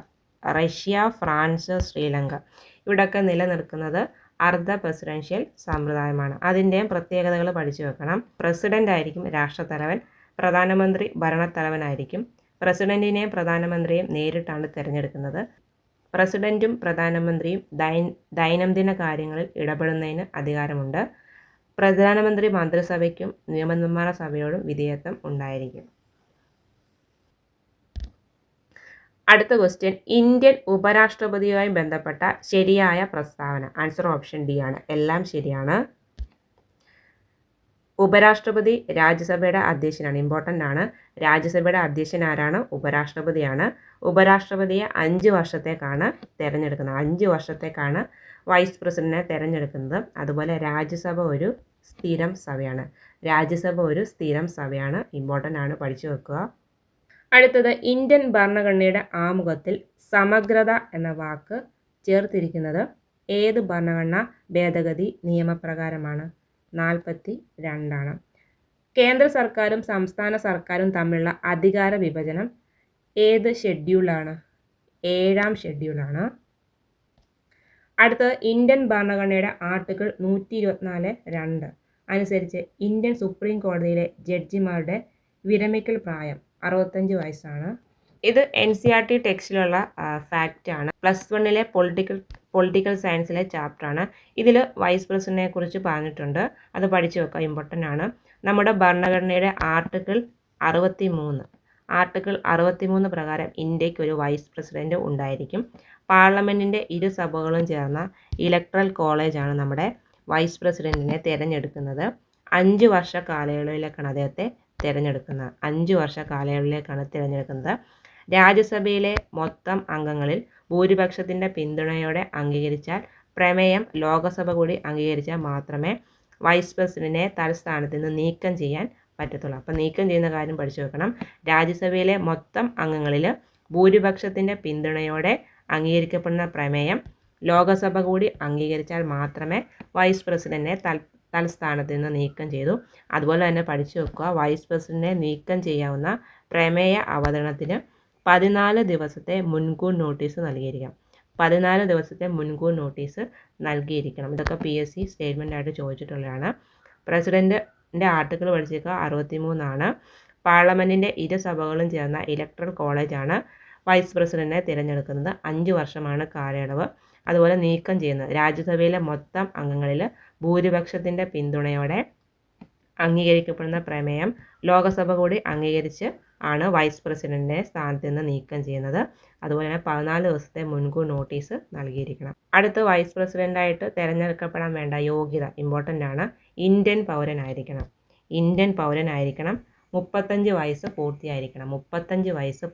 Russia, France, Sri Lanka ഇവിടെയൊക്കെ നിലനിൽക്കുന്നത് അർദ്ധ പ്രസിഡൻഷ്യൽ സമ്പ്രദായമാണ്. അതിൻ്റെയും പ്രത്യേകതകൾ പഠിച്ചു വെക്കണം. പ്രസിഡൻ്റ് ആയിരിക്കും രാഷ്ട്രത്തലവൻ. പ്രധാനമന്ത്രി ഭരണത്തലവനായിരിക്കും. പ്രസിഡന്റിനെയും പ്രധാനമന്ത്രിയെയും നേരിട്ടാണ് തിരഞ്ഞെടുക്കുന്നത്. പ്രസിഡന്റും പ്രധാനമന്ത്രിയും ദൈനംദിന കാര്യങ്ങളിൽ ഇടപെടുന്നതിന് അധികാരമുണ്ട്. പ്രധാനമന്ത്രി മന്ത്രിസഭയ്ക്കും നിയമനിർമ്മാണ സഭയോടും വിധേയത്വം ഉണ്ടായിരിക്കും. അടുത്ത ക്വസ്റ്റ്യൻ, ഇന്ത്യൻ ഉപരാഷ്ട്രപതിയുമായി ബന്ധപ്പെട്ട ശരിയായ പ്രസ്താവന. ആൻസർ ഓപ്ഷൻ D ആണ്. എല്ലാം ശരിയാണ്. ഉപരാഷ്ട്രപതി രാജ്യസഭയുടെ അധ്യക്ഷനാണ്, ഇമ്പോർട്ടൻ്റ് ആണ്. രാജ്യസഭയുടെ അധ്യക്ഷൻ ആരാണ്? ഉപരാഷ്ട്രപതിയാണ്. ഉപരാഷ്ട്രപതിയെ 5 വർഷത്തേക്കാണ് തിരഞ്ഞെടുക്കുന്നത്. 5 വർഷത്തേക്കാണ് വൈസ് പ്രസിഡന്റിനെ തിരഞ്ഞെടുക്കുന്നത്. അതുപോലെ രാജ്യസഭ ഒരു സ്ഥിരം സഭയാണ്. രാജ്യസഭ ഒരു സ്ഥിരം സഭയാണ്, ഇമ്പോർട്ടൻ്റ് ആണ്, പഠിച്ചു വെക്കുക. അടുത്തത്, ഇന്ത്യൻ ഭരണഘടനയുടെ ആമുഖത്തിൽ സമഗ്രത എന്ന വാക്ക് ചേർത്തിരിക്കുന്നത് ഏത് ഭരണഘടനാ ഭേദഗതി നിയമപ്രകാരമാണ്? 42 കേന്ദ്ര സർക്കാരും സംസ്ഥാന സർക്കാരും തമ്മിലുള്ള അധികാര വിഭജനം ഏത് ഷെഡ്യൂളാണ്? 7ാം ഷെഡ്യൂളാണ്. അടുത്തത്, ഇന്ത്യൻ ഭരണഘടനയുടെ ആർട്ടിക്കിൾ 124(2) അനുസരിച്ച് ഇന്ത്യൻ സുപ്രീം കോടതിയിലെ ജഡ്ജിമാരുടെ വിരമിക്കൽ പ്രായം 65 വയസ്സാണ്. ഇത് NCERT ടെക്സ്റ്റിലുള്ള ഫാക്റ്റാണ്. +1 പൊളിറ്റിക്കൽ സയൻസിലെ ചാപ്റ്ററാണ്. ഇതിൽ വൈസ് പ്രസിഡന്റിനെ കുറിച്ച് പറഞ്ഞിട്ടുണ്ട്, അത് പഠിച്ചു വെക്കുക, ഇമ്പോർട്ടൻ്റ് ആണ്. നമ്മുടെ ഭരണഘടനയുടെ ആർട്ടിക്കിൾ 63 പ്രകാരം ഇന്ത്യക്ക് ഒരു വൈസ് പ്രസിഡന്റ് ഉണ്ടായിരിക്കും. പാർലമെൻറ്റിൻ്റെ 2 സഭകളും ചേർന്ന ഇലക്ട്രൽ കോളേജാണ് നമ്മുടെ വൈസ് പ്രസിഡൻറ്റിനെ തിരഞ്ഞെടുക്കുന്നത് 5 വർഷ കാലയളവിലേക്കാണ് അദ്ദേഹത്തെ തിരഞ്ഞെടുക്കുന്നത്. 5 വർഷ കാലയളവിലേക്കാണ് തിരഞ്ഞെടുക്കുന്നത്. രാജ്യസഭയിലെ മൊത്തം അംഗങ്ങളിൽ ഭൂരിപക്ഷത്തിൻ്റെ പിന്തുണയോടെ അംഗീകരിച്ചാൽ പ്രമേയം ലോകസഭ കൂടി അംഗീകരിച്ചാൽ മാത്രമേ വൈസ് പ്രസിഡന്റിനെ തൽസ്ഥാനത്ത് നിന്ന് നീക്കം ചെയ്യാൻ പറ്റത്തുള്ളൂ. അപ്പം നീക്കം ചെയ്യുന്ന കാര്യം പഠിച്ചു വെക്കണം. രാജ്യസഭയിലെ മൊത്തം അംഗങ്ങളിൽ ഭൂരിപക്ഷത്തിൻ്റെ പിന്തുണയോടെ അംഗീകരിക്കപ്പെടുന്ന പ്രമേയം ലോകസഭ കൂടി അംഗീകരിച്ചാൽ മാത്രമേ വൈസ് പ്രസിഡന്റിനെ തൽസ്ഥാനത്ത് നിന്ന് നീക്കം ചെയ്തു. അതുപോലെ തന്നെ പഠിച്ചു വെക്കുക, വൈസ് പ്രസിഡന്റിനെ നീക്കം ചെയ്യാവുന്ന പ്രമേയ അവതരണത്തിന് 14 ദിവസത്തെ മുൻകൂർ നോട്ടീസ് നൽകിയിരിക്കണം. 14 ദിവസത്തെ മുൻകൂർ നോട്ടീസ് നൽകിയിരിക്കണം. ഇതൊക്കെ PSC സ്റ്റേറ്റ്മെൻ്റ് ആയിട്ട് ചോദിച്ചിട്ടുള്ളതാണ്. പ്രസിഡന്റിൻ്റെ ആർട്ടിക്കിൾ പഠിച്ചേക്കുക 63 പാർലമെൻറ്റിൻ്റെ ഇരുസഭകളും ചേർന്ന ഇലക്ടറൽ കോളേജാണ് വൈസ് പ്രസിഡന്റിനെ തിരഞ്ഞെടുക്കുന്നത്. 5 വർഷമാണ് കാലയളവ്. അതുപോലെ നീക്കം ചെയ്യുന്നത് രാജ്യസഭയിലെ മൊത്തം അംഗങ്ങളിൽ ഭൂരിപക്ഷത്തിൻ്റെ പിന്തുണയോടെ അംഗീകരിക്കപ്പെടുന്ന പ്രമേയം ലോകസഭ കൂടി അംഗീകരിച്ച് ആണ് വൈസ് പ്രസിഡന്റിനെ സ്ഥാനത്ത് നിന്ന് നീക്കം ചെയ്യുന്നത്. അതുപോലെ തന്നെ 14 ദിവസത്തെ മുൻകൂർ നോട്ടീസ് നൽകിയിരിക്കണം. അടുത്ത് വൈസ് പ്രസിഡന്റായിട്ട് തിരഞ്ഞെടുക്കപ്പെടാൻ വേണ്ട യോഗ്യത ഇമ്പോർട്ടൻ്റ് ആണ്. ഇന്ത്യൻ പൗരനായിരിക്കണം. 35 വയസ്സ്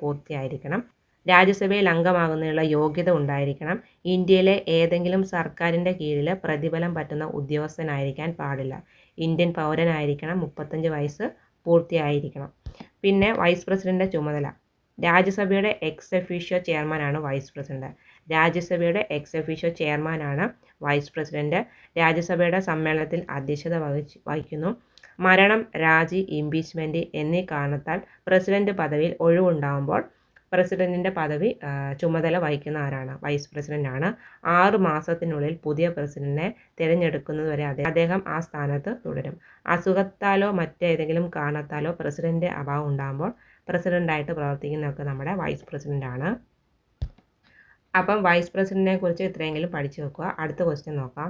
പൂർത്തിയായിരിക്കണം. രാജ്യസഭയിൽ അംഗമാകുന്നതിനുള്ള യോഗ്യത ഉണ്ടായിരിക്കണം. ഇന്ത്യയിലെ ഏതെങ്കിലും സർക്കാരിൻ്റെ കീഴിൽ പ്രതിഫലം പറ്റുന്ന ഉദ്യോഗസ്ഥനായിരിക്കാൻ പാടില്ല. ഇന്ത്യൻ പൗരനായിരിക്കണം. 35 വയസ്സ് പൂർത്തിയായിരിക്കണം. പിന്നെ വൈസ് പ്രസിഡന്റിൻ്റെ ചുമതല രാജ്യസഭയുടെ എക്സ് ഒഫീഷ്യോ ചെയർമാനാണ് വൈസ് പ്രസിഡന്റ്. വൈസ് പ്രസിഡന്റ് രാജ്യസഭയുടെ സമ്മേളനത്തിൽ അധ്യക്ഷത വഹിക്കുന്നു. മരണം, രാജി, ഇംപീച്ച്മെൻറ്റ് എന്നീ കാരണത്താൽ പ്രസിഡന്റ് പദവിയിൽ ഒഴിവുണ്ടാകുമ്പോൾ പ്രസിഡന്റിൻ്റെ പദവി ചുമതല വഹിക്കുന്ന ആരാണ്? വൈസ് പ്രസിഡന്റാണ്. 6 മാസത്തിനുള്ളിൽ പുതിയ പ്രസിഡന്റിനെ തിരഞ്ഞെടുക്കുന്നതുവരെ അദ്ദേഹം ആ സ്ഥാനത്ത് തുടരും. അസുഖത്താലോ മറ്റേതെങ്കിലും കാരണത്താലോ പ്രസിഡന്റ് അഭാവം ഉണ്ടാകുമ്പോൾ പ്രസിഡന്റായിട്ട് പ്രവർത്തിക്കുന്നതൊക്കെ നമ്മുടെ വൈസ് പ്രസിഡന്റാണ്. അപ്പം വൈസ് പ്രസിഡന്റിനെ കുറിച്ച് ഇത്രയെങ്കിലും പഠിച്ചു വെക്കുക. അടുത്ത ക്വസ്റ്റ്യൻ നോക്കാം.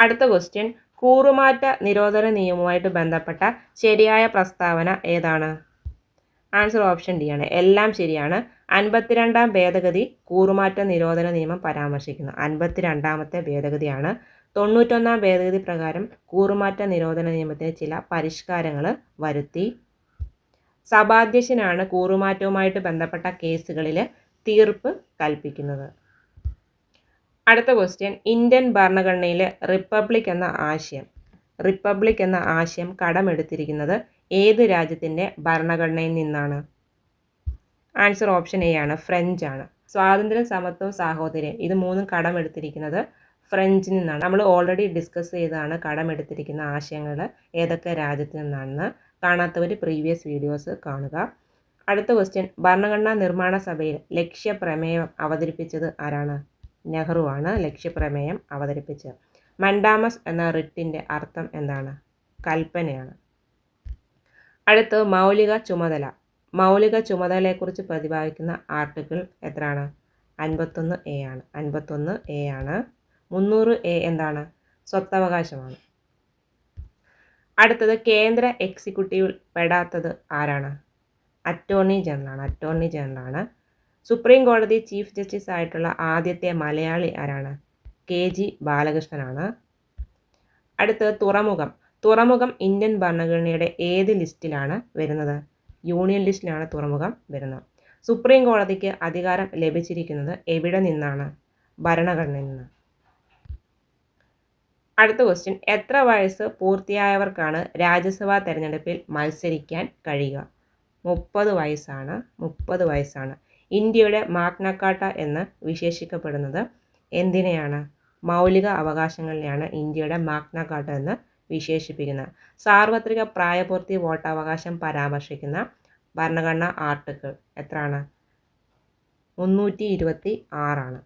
അടുത്ത ക്വസ്റ്റ്യൻ, കൂറുമാറ്റ നിരോധന നിയമവുമായിട്ട് ബന്ധപ്പെട്ട ശരിയായ പ്രസ്താവന ഏതാണ്? ആൻസർ ഓപ്ഷൻ ഡി ആണ്. എല്ലാം ശരിയാണ്. 52-ാം ഭേദഗതി കൂറുമാറ്റ നിരോധന നിയമം പരാമർശിക്കുന്നു. 52-ാമത്തെ ഭേദഗതിയാണ്. 91-ാം ഭേദഗതി പ്രകാരം കൂറുമാറ്റ നിരോധന നിയമത്തിന് ചില പരിഷ്കാരങ്ങൾ വരുത്തി. സഭാധ്യക്ഷനാണ് കൂറുമാറ്റവുമായിട്ട് ബന്ധപ്പെട്ട കേസുകളിൽ തീർപ്പ് കൽപ്പിക്കുന്നത്. അടുത്ത ക്വസ്റ്റ്യൻ, ഇന്ത്യൻ ഭരണഘടനയിൽ റിപ്പബ്ലിക് എന്ന ആശയം കടമെടുത്തിരിക്കുന്നത് ഏത് രാജ്യത്തിൻ്റെ ഭരണഘടനയിൽ നിന്നാണ്? ആൻസർ ഓപ്ഷൻ എ ആണ്. ഫ്രഞ്ച് ആണ്. സ്വാതന്ത്ര്യം, സമത്വം, സാഹോദര്യം ഇത് മൂന്നും കടമെടുത്തിരിക്കുന്നത് ഫ്രഞ്ചിൽ നിന്നാണ്. നമ്മൾ ഓൾറെഡി ഡിസ്കസ് ചെയ്തതാണ് കടമെടുത്തിരിക്കുന്ന ആശയങ്ങൾ ഏതൊക്കെ രാജ്യത്തിൽ നിന്നാണെന്ന്. കാണാത്തവർ പ്രീവിയസ് വീഡിയോസ് കാണുക. അടുത്ത ക്വസ്റ്റ്യൻ, ഭരണഘടനാ നിർമ്മാണ സഭയിൽ ലക്ഷ്യപ്രമേയം അവതരിപ്പിച്ചത് ആരാണ്? നെഹ്റു ആണ് ലക്ഷ്യപ്രമേയം അവതരിപ്പിച്ചത്. മൻഡാമസ് എന്ന റിട്ടിൻ്റെ അർത്ഥം എന്താണ്? കൽപ്പനയാണ്. അടുത്ത് മൗലിക ചുമതലയെക്കുറിച്ച് പ്രതിപാദിക്കുന്ന ആർട്ടിക്കിൾ എത്രയാണ്? 51A ആണ്. 51A ആണ്. 300A എന്താണ്? സ്വത്തവകാശമാണ്. അടുത്തത് കേന്ദ്ര എക്സിക്യൂട്ടീവിൽ പെടാത്തത് ആരാണ്? അറ്റോർണി ജനറലാണ്. സുപ്രീം കോടതി ചീഫ് ജസ്റ്റിസ് ആയിട്ടുള്ള ആദ്യത്തെ മലയാളി ആരാണ്? KG ബാലകൃഷ്ണനാണ്. അടുത്തത് തുറമുഖം ഇന്ത്യൻ ഭരണഘടനയുടെ ഏത് ലിസ്റ്റിലാണ് വരുന്നത്? യൂണിയൻ ലിസ്റ്റിലാണ് തുറമുഖം വരുന്നത്. സുപ്രീം കോടതിക്ക് അധികാരം ലഭിച്ചിരിക്കുന്നത് എവിടെ നിന്നാണ്? ഭരണഘടനയിൽ നിന്ന്. അടുത്ത ക്വസ്റ്റ്യൻ, എത്ര വയസ്സ് പൂർത്തിയായവർക്കാണ് രാജ്യസഭാ തെരഞ്ഞെടുപ്പിൽ മത്സരിക്കാൻ കഴിയുക? 30 വയസ്സാണ്. ഇന്ത്യയുടെ മാഗ്ന കാർട്ട എന്ന് വിശേഷിക്കപ്പെടുന്നത് എന്തിനെയാണ്? മൗലിക അവകാശങ്ങളിലാണ് ഇന്ത്യയുടെ മാഗ്ന കാർട്ട എന്ന് വിശേഷിപ്പിക്കുന്നത്. സാർവത്രിക പ്രായപൂർത്തി വോട്ടവകാശം പരാമർശിക്കുന്ന ഭരണഘടനാ ആർട്ടിക്കിൾ എത്രയാണ്? 326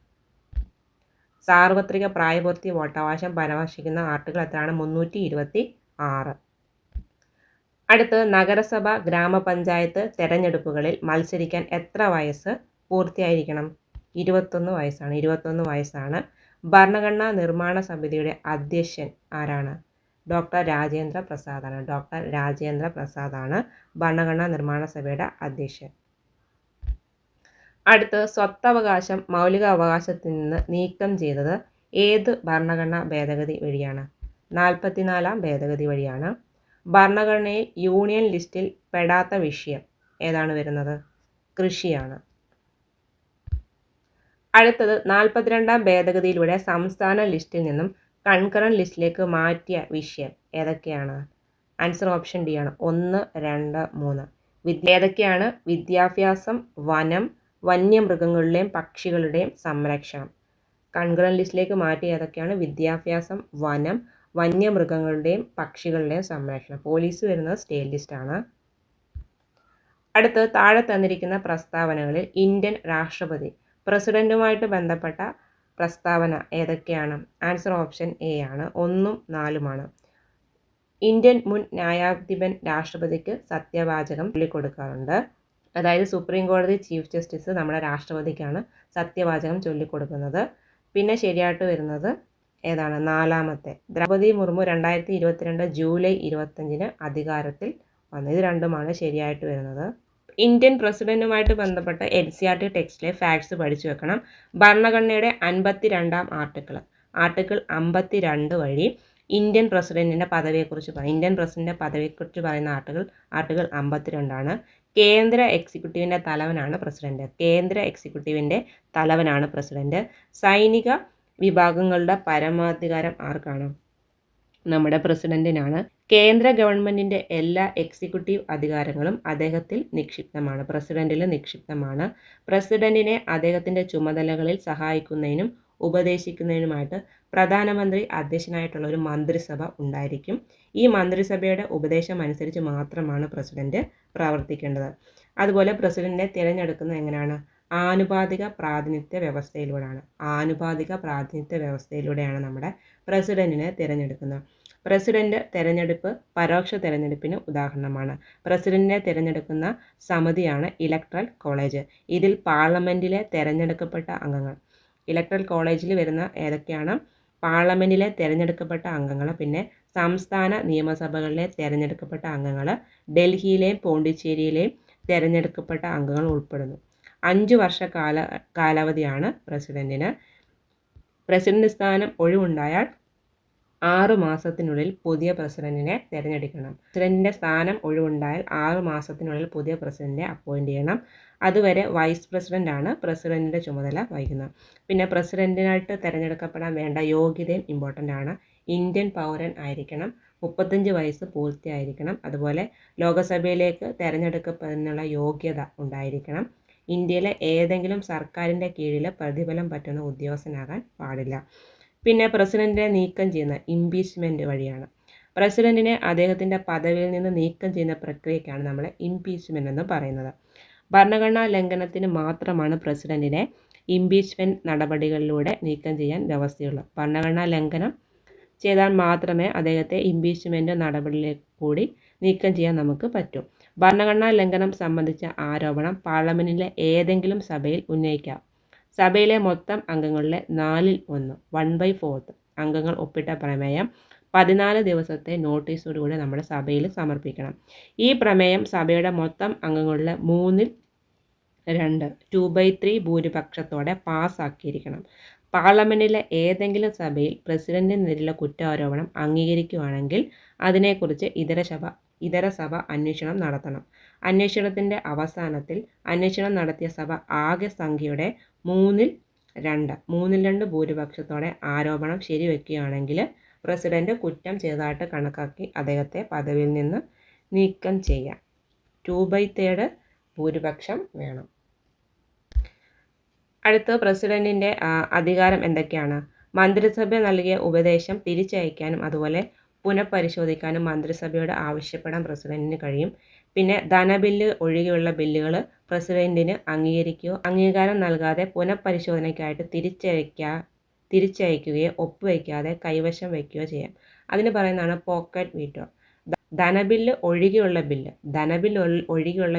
സാർവത്രിക പ്രായപൂർത്തി വോട്ടവകാശം പരാമർശിക്കുന്ന ആർട്ടിക്കിൾ എത്രയാണ്? 326. അടുത്ത് നഗരസഭ, ഗ്രാമപഞ്ചായത്ത് തെരഞ്ഞെടുപ്പുകളിൽ മത്സരിക്കാൻ എത്ര വയസ്സ് പൂർത്തിയായിരിക്കണം? 21 വയസ്സാണ്. ഭരണഘടനാ നിർമ്മാണ സമിതിയുടെ അധ്യക്ഷൻ ആരാണ്? ഡോക്ടർ രാജേന്ദ്ര പ്രസാദാണ് ഭരണഘടനാ നിർമ്മാണ സഭയുടെ അധ്യക്ഷൻ. അടുത്ത് സ്വത്തവകാശം മൗലിക അവകാശത്തിൽ നിന്ന് നീക്കം ചെയ്തത് ഏത് ഭരണഘടനാ ഭേദഗതി വഴിയാണ്? 44-ാം ഭേദഗതി വഴിയാണ്. ഭരണഘടനയിൽ യൂണിയൻ ലിസ്റ്റിൽ പെടാത്ത വിഷയം ഏതാണ് വരുന്നത്? കൃഷിയാണ്. അടുത്തത് 42-ാം ഭേദഗതിയിലൂടെ സംസ്ഥാന ലിസ്റ്റിൽ നിന്നും കൺകറന്റ് ലിസ്റ്റിലേക്ക് മാറ്റിയ വിഷയം ഏതൊക്കെയാണ്? ആൻസർ ഓപ്ഷൻ ഡി ആണ്. 1, 2, 3. ഏതൊക്കെയാണ്? വിദ്യാഭ്യാസം, വനം, വന്യമൃഗങ്ങളുടെയും പക്ഷികളുടെയും സംരക്ഷണം. കൺകറന്റ് ലിസ്റ്റിലേക്ക് മാറ്റിയ ഏതൊക്കെയാണ്? വിദ്യാഭ്യാസം, വനം, വന്യമൃഗങ്ങളുടെയും പക്ഷികളുടെയും സംരക്ഷണം. പോലീസ് വരുന്നത് സ്റ്റേറ്റ് ലിസ്റ്റാണ്. അടുത്ത് താഴെ തന്നിരിക്കുന്ന പ്രസ്താവനകളിൽ ഇന്ത്യൻ രാഷ്ട്രപതി പ്രസിഡന്റുമായിട്ട് ബന്ധപ്പെട്ട പ്രസ്താവന ഏതൊക്കെയാണ്? ആൻസർ ഓപ്ഷൻ എ ആണ്. 1ഉം 4ഉമാണ്. ഇന്ത്യൻ മുൻ ന്യായാധിപൻ രാഷ്ട്രപതിക്ക് സത്യവാചകം ചൊല്ലിക്കൊടുക്കാറുണ്ട്. അതായത് സുപ്രീം കോടതി ചീഫ് ജസ്റ്റിസ് നമ്മുടെ രാഷ്ട്രപതിക്കാണ് സത്യവാചകം ചൊല്ലിക്കൊടുക്കുന്നത്. പിന്നെ ശരിയായിട്ട് വരുന്നത് ഏതാണ്? 4ാമത്തെ. ദ്രൗപദി മുർമു 2022 ജൂലൈ 25-ന് അധികാരത്തിൽ വന്നു. ഇത് രണ്ടുമാണ് ശരിയായിട്ട് വരുന്നത്. ഇന്ത്യൻ പ്രസിഡന്റുമായിട്ട് ബന്ധപ്പെട്ട NCERT ടെക്സ്റ്റിലെ ഫാക്ട്സ് പഠിച്ചു വെക്കണം. ഭരണഘടനയുടെ 52ാം ആർട്ടിക്കിൾ 52 വഴി ഇന്ത്യൻ പ്രസിഡന്റിൻ്റെ പദവിയെക്കുറിച്ച് പറയും. ഇന്ത്യൻ പ്രസിഡന്റിൻ്റെ പദവിയെക്കുറിച്ച് പറയുന്ന ആർട്ടിക്കിൾ 52 കേന്ദ്ര എക്സിക്യൂട്ടീവിൻ്റെ തലവനാണ് പ്രസിഡന്റ്. സൈനിക വിഭാഗങ്ങളുടെ പരമാധികാരം ആർക്കാണ്? നമ്മുടെ പ്രസിഡന്റിനാണ്. കേന്ദ്ര ഗവൺമെന്റിന്റെ എല്ലാ എക്സിക്യൂട്ടീവ് അധികാരങ്ങളും അദ്ദേഹത്തിൽ നിക്ഷിപ്തമാണ്, പ്രസിഡന്റിൽ നിക്ഷിപ്തമാണ്. പ്രസിഡന്റിനെ അദ്ദേഹത്തിന്റെ ചുമതലകളിൽ സഹായിക്കുന്നതിനും ഉപദേശിക്കുന്നതിനുമായിട്ട് പ്രധാനമന്ത്രി അധ്യക്ഷനായിട്ടുള്ള ഒരു മന്ത്രിസഭ ഉണ്ടായിരിക്കും. ഈ മന്ത്രിസഭയുടെ ഉപദേശം അനുസരിച്ച് മാത്രമാണ് പ്രസിഡന്റ് പ്രവർത്തിക്കേണ്ടത്. അതുപോലെ പ്രസിഡന്റിനെ തിരഞ്ഞെടുക്കുന്നത് എങ്ങനെയാണ്? ആനുപാതിക പ്രാതിനിധ്യ വ്യവസ്ഥയിലൂടെയാണ് നമ്മുടെ പ്രസിഡന്റിനെ തിരഞ്ഞെടുക്കുന്നത്. പ്രസിഡന്റ് തിരഞ്ഞെടുപ്പ് പരോക്ഷ തിരഞ്ഞെടുപ്പിന് ഉദാഹരണമാണ്. പ്രസിഡന്റിനെ തിരഞ്ഞെടുക്കുന്ന സമിതിയാണ് ഇലക്ടറൽ കോളേജ്. ഇതിൽ പാർലമെന്റിലെ തിരഞ്ഞെടുക്കപ്പെട്ട അംഗങ്ങൾ, ഇലക്ടറൽ കോളേജിൽ വരുന്ന ഏതൊക്കെയാണ്? പാർലമെന്റിലെ തിരഞ്ഞെടുക്കപ്പെട്ട അംഗങ്ങൾ, പിന്നെ സംസ്ഥാന നിയമസഭകളിലെ തിരഞ്ഞെടുക്കപ്പെട്ട അംഗങ്ങൾ, ഡൽഹിയിലെയും പോണ്ടിച്ചേരിയിലെയും തിരഞ്ഞെടുക്കപ്പെട്ട അംഗങ്ങൾ ഉൾപ്പെടുന്നു. 5 വർഷ കാലാവധിയാണ് പ്രസിഡന്റിന്. പ്രസിഡന്റ് സ്ഥാനം ഒഴിവുണ്ടായാൽ 6 മാസത്തിനുള്ളിൽ പുതിയ പ്രസിഡന്റിനെ തിരഞ്ഞെടുക്കണം. പ്രസിഡന്റിന്റെ സ്ഥാനം ഒഴിവുണ്ടായാൽ 6 മാസത്തിനുള്ളിൽ പുതിയ പ്രസിഡന്റിനെ അപ്പോയിന്റ് ചെയ്യണം. അതുവരെ വൈസ് പ്രസിഡന്റ് ആണ് പ്രസിഡന്റിന്റെ ചുമതല വഹിക്കുന്നത്. പിന്നെ പ്രസിഡന്റിനായിട്ട് തിരഞ്ഞെടുക്കപ്പെടാൻ വേണ്ട യോഗ്യതയും ഇമ്പോർട്ടൻ്റ് ആണ്. ഇന്ത്യൻ പൗരൻ ആയിരിക്കണം, 35 വയസ്സ് പൂർത്തിയായിരിക്കണം. അതുപോലെ ലോകസഭയിലേക്ക് തിരഞ്ഞെടുക്കപ്പെടുന്നതിനുള്ള യോഗ്യത ഉണ്ടായിരിക്കണം. ഇന്ത്യയിലെ ഏതെങ്കിലും സർക്കാരിൻ്റെ കീഴിൽ പ്രതിഫലം പറ്റുന്ന ഉദ്യോഗസ്ഥനാകാൻ പാടില്ല. പിന്നെ പ്രസിഡന്റിനെ നീക്കം ചെയ്യുന്ന ഇംപീച്ച്മെന്റ് വഴിയാണ്. പ്രസിഡന്റിനെ അദ്ദേഹത്തിൻ്റെ പദവിയിൽ നിന്ന് നീക്കം ചെയ്യുന്ന പ്രക്രിയയ്ക്കാണ് നമ്മൾ ഇംപീച്ച്മെന്റ് എന്ന് പറയുന്നത്. ഭരണഘടനാ ലംഘനത്തിന് മാത്രമാണ് പ്രസിഡന്റിനെ ഇംപീച്ച്മെന്റ് നടപടികളിലൂടെ നീക്കം ചെയ്യാൻ വ്യവസ്ഥയുള്ളൂ. ഭരണഘടനാ ലംഘനം ചെയ്താൽ മാത്രമേ അദ്ദേഹത്തെ ഇംപീച്ച്മെന്റ് നടപടിയിലേക്ക് കൂടി നീക്കം ചെയ്യാൻ നമുക്ക് പറ്റൂ. ഭരണഘടനാ ലംഘനം സംബന്ധിച്ച ആരോപണം പാർലമെന്റിലെ ഏതെങ്കിലും സഭയിൽ ഉന്നയിക്കാം. സഭയിലെ മൊത്തം അംഗങ്ങളിലെ 1/4 1/4 അംഗങ്ങൾ ഒപ്പിട്ട പ്രമേയം 14 ദിവസത്തെ നോട്ടീസോടുകൂടി നമ്മുടെ സഭയിൽ സമർപ്പിക്കണം. ഈ പ്രമേയം സഭയുടെ മൊത്തം അംഗങ്ങളിലെ 3/2 2/3 ഭൂരിപക്ഷത്തോടെ പാസ്സാക്കിയിരിക്കണം. പാർലമെന്റിലെ ഏതെങ്കിലും സഭയിൽ പ്രസിഡന്റിനെതിരെയുള്ള കുറ്റാരോപണം അംഗീകരിക്കുകയാണെങ്കിൽ അതിനെക്കുറിച്ച് ഇതര സഭ അന്വേഷണം നടത്തണം. അന്വേഷണത്തിൻ്റെ അവസാനത്തിൽ അന്വേഷണം നടത്തിയ സഭ ആകെ സംഖ്യയുടെ 3/2 ഭൂരിപക്ഷത്തോടെ ആരോപണം ശരിവെക്കുകയാണെങ്കിൽ പ്രസിഡന്റ് കുറ്റം ചെയ്തതായിട്ട് കണക്കാക്കി അദ്ദേഹത്തെ പദവിയിൽ നിന്ന് നീക്കം ചെയ്യാം. 2/3 ഭൂരിപക്ഷം വേണം. അടുത്ത പ്രസിഡന്റിൻ്റെ അധികാരം എന്തൊക്കെയാണ്? മന്ത്രിസഭ നൽകിയ ഉപദേശം തിരിച്ചയക്കാനും അതുപോലെ പുനഃപരിശോധിക്കാനും മന്ത്രിസഭയോട് ആവശ്യപ്പെടാൻ പ്രസിഡന്റിന് കഴിയും. പിന്നെ ധനബില്ല് ഒഴികെയുള്ള ബില്ലുകൾ പ്രസിഡന്റിന് അംഗീകാരം നൽകാതെ പുനഃപരിശോധനയ്ക്കായിട്ട് തിരിച്ചയക്കുകയോ ഒപ്പുവയ്ക്കാതെ കൈവശം വയ്ക്കുകയോ ചെയ്യാം. അതിന് പറയുന്നതാണ് പോക്കറ്റ് വീറ്റോ. ധനബില്ല് ഒഴികെയുള്ള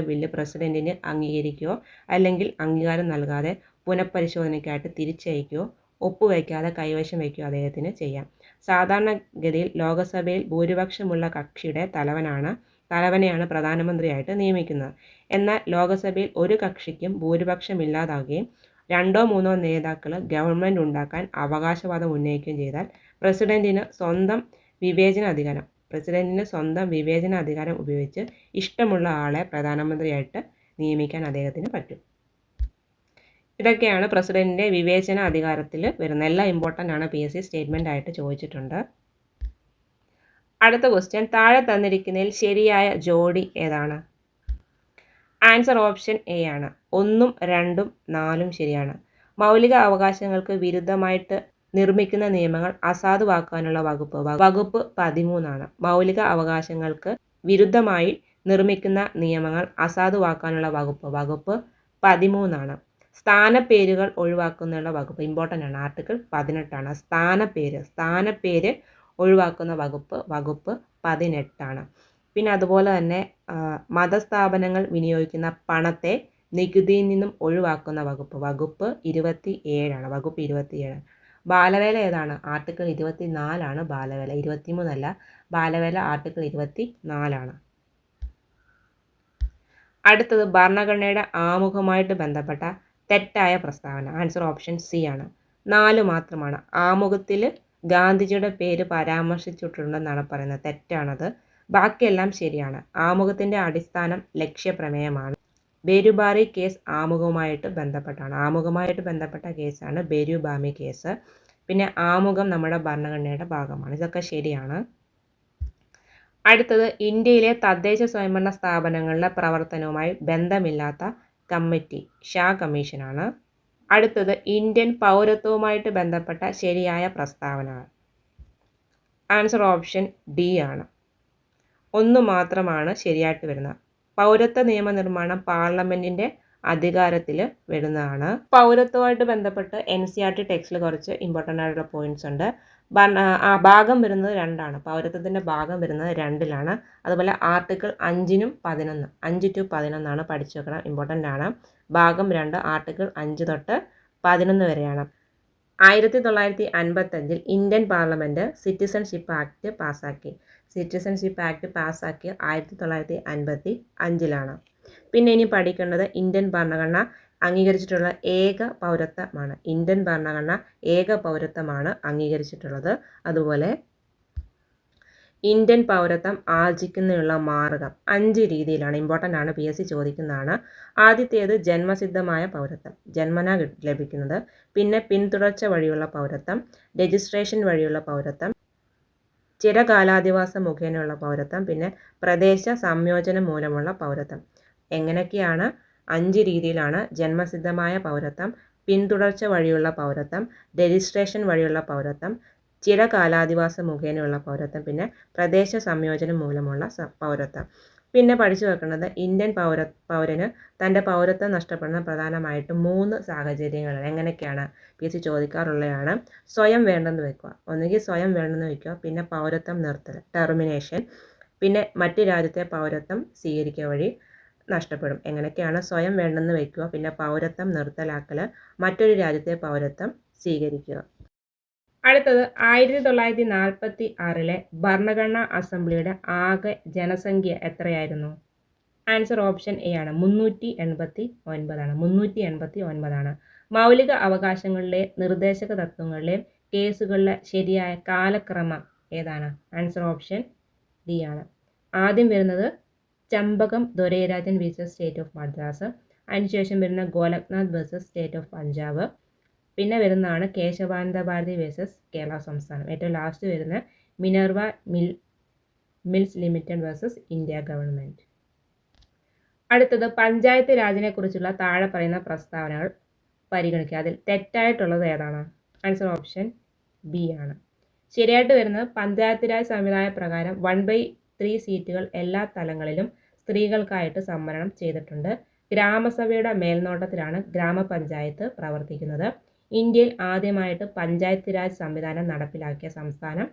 ബില്ല് പ്രസിഡന്റിന് അംഗീകരിക്കുകയോ അല്ലെങ്കിൽ അംഗീകാരം നൽകാതെ പുനഃപരിശോധനയ്ക്കായിട്ട് തിരിച്ചയക്കുകയോ ഒപ്പുവയ്ക്കാതെ കൈവശം വയ്ക്കുകയോ അദ്ദേഹത്തിന് ചെയ്യാം. സാധാരണഗതിയിൽ ലോകസഭയിൽ ഭൂരിപക്ഷമുള്ള കക്ഷിയുടെ തലവനെയാണ് പ്രധാനമന്ത്രിയായിട്ട് നിയമിക്കുന്നത്. എന്നാൽ ലോകസഭയിൽ ഒരു കക്ഷിക്കും ഭൂരിപക്ഷമില്ലാതാവുകയും രണ്ടോ മൂന്നോ നേതാക്കൾ ഗവൺമെൻറ് ഉണ്ടാക്കാൻ അവകാശവാദം ഉന്നയിക്കുകയും ചെയ്താൽ പ്രസിഡന്റിന് സ്വന്തം വിവേചന അധികാരം ഉപയോഗിച്ച് ഇഷ്ടമുള്ള ആളെ പ്രധാനമന്ത്രിയായിട്ട് നിയമിക്കാൻ അദ്ദേഹത്തിന് പറ്റും. ഇതൊക്കെയാണ് പ്രസിഡന്റിൻ്റെ വിവേചന അധികാരത്തിൽ വരുന്ന എല്ലാ ഇമ്പോർട്ടൻ്റ് ആണ്. PSC സ്റ്റേറ്റ്മെൻ്റ് ആയിട്ട് ചോദിച്ചിട്ടുണ്ട്. അടുത്ത ക്വസ്റ്റ്യൻ, താഴെ തന്നിരിക്കുന്നതിൽ ശരിയായ ജോഡി ഏതാണ്? ആൻസർ ഓപ്ഷൻ എ ആണ്. 1, 2, 4 ശരിയാണ്. മൗലിക അവകാശങ്ങൾക്ക് വിരുദ്ധമായിട്ട് നിർമ്മിക്കുന്ന നിയമങ്ങൾ അസാധുവാക്കാനുള്ള വകുപ്പ് 13 ആണ്. മൗലിക അവകാശങ്ങൾക്ക് വിരുദ്ധമായി നിർമ്മിക്കുന്ന നിയമങ്ങൾ അസാധുവാക്കാനുള്ള വകുപ്പ് 13 ആണ്. സ്ഥാനപ്പേരുകൾ ഒഴിവാക്കുന്നതിനുള്ള വകുപ്പ് ഇമ്പോർട്ടൻ്റ് ആണ്. ആർട്ടിക്കിൾ 18 ആണ്. സ്ഥാനപ്പേര് ഒഴിവാക്കുന്ന വകുപ്പ് 18 ആണ്. പിന്നെ അതുപോലെ തന്നെ മതസ്ഥാപനങ്ങൾ വിനിയോഗിക്കുന്ന പണത്തെ നികുതിയിൽ നിന്നും ഒഴിവാക്കുന്ന വകുപ്പ് 27 ആണ്. വകുപ്പ് 27. ബാലവേല ഏതാണ്? ആർട്ടിക്കിൾ 24 ആണ് ബാലവേല, 23 അല്ല. ബാലവേല ആർട്ടിക്കിൾ 24 ആണ്. അടുത്തത് ഭരണഘടനയുടെ ആമുഖമായിട്ട് ബന്ധപ്പെട്ട തെറ്റായ പ്രസ്താവന. ആൻസർ ഓപ്ഷൻ സി ആണ്. 4 മാത്രമാണ്. ആമുഖത്തിൽ ഗാന്ധിജിയുടെ പേര് പരാമർശിച്ചിട്ടുണ്ടെന്നാണ് പറയുന്നത്. തെറ്റാണത്. ബാക്കിയെല്ലാം ശരിയാണ്. ആമുഖത്തിൻ്റെ അടിസ്ഥാനം ലക്ഷ്യപ്രമേയമാണ്. ബേരുബാറി കേസ് ആമുഖമായിട്ട് ബന്ധപ്പെട്ട കേസാണ് ബേരുബാമി കേസ്. പിന്നെ ആമുഖം നമ്മുടെ ഭരണഘടനയുടെ ഭാഗമാണ്. ഇതൊക്കെ ശരിയാണ്. അടുത്തത്, ഇന്ത്യയിലെ തദ്ദേശ സ്വയംഭരണ സ്ഥാപനങ്ങളുടെ പ്രവർത്തനവുമായി ബന്ധമില്ലാത്ത കമ്മിറ്റി ഷാ കമ്മീഷനാണ്. അടുത്തത്, ഇന്ത്യൻ പൗരത്വവുമായിട്ട് ബന്ധപ്പെട്ട ശരിയായ പ്രസ്താവന. ആൻസർ ഓപ്ഷൻ ഡി ആണ്. 1 മാത്രമാണ് ശരിയായിട്ട് വരുന്നത്. പൗരത്വ നിയമനിർമ്മാണം പാർലമെൻറ്റിൻ്റെ അധികാരത്തിൽ വരുന്നതാണ്. പൗരത്വമായിട്ട് ബന്ധപ്പെട്ട് NCERT ടെക്സ്റ്റിൽ കുറച്ച് ഇമ്പോർട്ടൻ്റ് ആയിട്ടുള്ള പോയിന്റ്സ് ഉണ്ട്. ഭാഗം വരുന്നത് 2 ആണ്. പൗരത്വത്തിൻ്റെ ഭാഗം വരുന്നത് 2-ലാണ്. അതുപോലെ ആർട്ടിക്കിൾ 5-നും 11, 5 to 11 ആണ്. പഠിച്ചു വെക്കണം, ഇമ്പോർട്ടൻ്റ് ആണ്. ഭാഗം 2 ആർട്ടിക്കിൾ 5 തൊട്ട് 11 വരെയാണ്. 1955 ഇന്ത്യൻ പാർലമെൻറ്റ് സിറ്റിസൺഷിപ്പ് ആക്ട് പാസ്സാക്കി. 1955 പിന്നെ ഇനി പഠിക്കേണ്ടത് ഇന്ത്യൻ ഭരണഘടന അംഗീകരിച്ചിട്ടുള്ള ഏക പൗരത്വമാണ് അംഗീകരിച്ചിട്ടുള്ളത്. അതുപോലെ ഇന്ത്യൻ പൗരത്വം ആർജിക്കുന്നതിനുള്ള മാർഗം 5 രീതിയിലാണ്. ഇമ്പോർട്ടൻ്റ് ആണ്. PSC ചോദിക്കുന്നതാണ്. ആദ്യത്തേത് ജന്മസിദ്ധമായ പൗരത്വം, ജന്മനാ ലഭിക്കുന്നത്. പിന്നെ പിന്തുടർച്ച വഴിയുള്ള പൗരത്വം, രജിസ്ട്രേഷൻ വഴിയുള്ള പൗരത്വം, ചിരകാലാധിവാസം മുഖേനയുള്ള പൗരത്വം, പിന്നെ പ്രദേശ സംയോജനം മൂലമുള്ള പൗരത്വം. എങ്ങനെയൊക്കെയാണ്? 5 രീതിയിലാണ്. ജന്മസിദ്ധമായ പൗരത്വം, പിന്തുടർച്ച വഴിയുള്ള പൗരത്വം, രജിസ്ട്രേഷൻ വഴിയുള്ള പൗരത്വം, ചിരകാലാധിവാസം മുഖേനയുള്ള പൗരത്വം, പിന്നെ പ്രദേശ സംയോജനം മൂലമുള്ള പൗരത്വം. പിന്നെ പഠിച്ചു വെക്കുന്നത് ഇന്ത്യൻ പൗരന് തൻ്റെ പൗരത്വം നഷ്ടപ്പെടുന്ന പ്രധാനമായിട്ടും 3 സാഹചര്യങ്ങളാണ്. എങ്ങനെയൊക്കെയാണ്? PSC ചോദിക്കാറുള്ളതാണ്. സ്വയം വേണ്ടെന്ന് വെക്കുക, ഒന്നുകിൽ സ്വയം വേണ്ടെന്ന് വെക്കുക, പിന്നെ പൗരത്വം നിർത്തൽ ടെർമിനേഷൻ, പിന്നെ മറ്റ് രാജ്യത്തെ പൗരത്വം സ്വീകരിക്കുക വഴി നഷ്ടപ്പെടും. എങ്ങനെയൊക്കെയാണ്? സ്വയം വേണ്ടെന്ന് വെക്കുക, പിന്നെ പൗരത്വം നിർത്തലാക്കൽ, മറ്റൊരു രാജ്യത്തെ പൗരത്വം സ്വീകരിക്കുക. അടുത്തത്, 1946 ഭരണഘടനാ അസംബ്ലിയുടെ ആകെ ജനസംഖ്യ എത്രയായിരുന്നു? ആൻസർ ഓപ്ഷൻ എ ആണ്. 389 ആണ്. മൗലിക അവകാശങ്ങളിലെയും നിർദ്ദേശക തത്വങ്ങളിലെയും കേസുകളിലെ ശരിയായ കാലക്രമം ഏതാണ്? ആൻസർ ഓപ്ഷൻ ഡി ആണ്. ആദ്യം വരുന്നത് ചമ്പകം ദൊരൈരാജൻ വേഴ്സസ് സ്റ്റേറ്റ് ഓഫ് മദ്രാസ്, അതിനുശേഷം വരുന്ന Golaknath versus state of Punjab, പിന്നെ വരുന്നതാണ് കേശവാനന്ദ ഭാരതി വേഴ്സസ് കേരള സംസ്ഥാനം, ഏറ്റവും ലാസ്റ്റ് വരുന്ന Minerva Mills Limited versus India government. അടുത്തത്, പഞ്ചായത്ത് രാജിനെ കുറിച്ചുള്ള താഴെ പറയുന്ന പ്രസ്താവനകൾ പരിഗണിക്കുക. അതിൽ തെറ്റായിട്ടുള്ളത് ഏതാണ്? ആൻസർ ഓപ്ഷൻ ബി ആണ്. ശരിയായിട്ട് വരുന്നത്, പഞ്ചായത്ത് രാജ് സമ്പ്രദായ പ്രകാരം 1/3 സീറ്റുകൾ എല്ലാ തലങ്ങളിലും സ്ത്രീകൾക്കായിട്ട് സംവരണം ചെയ്തിട്ടുണ്ട്. ഗ്രാമസഭയുടെ മേൽനോട്ടത്തിലാണ് ഗ്രാമപഞ്ചായത്ത് പ്രവർത്തിക്കുന്നത്. ഇന്ത്യയിൽ ആദ്യമായിട്ട് പഞ്ചായത്ത് രാജ് സംവിധാനം നടപ്പിലാക്കിയ സംസ്ഥാനം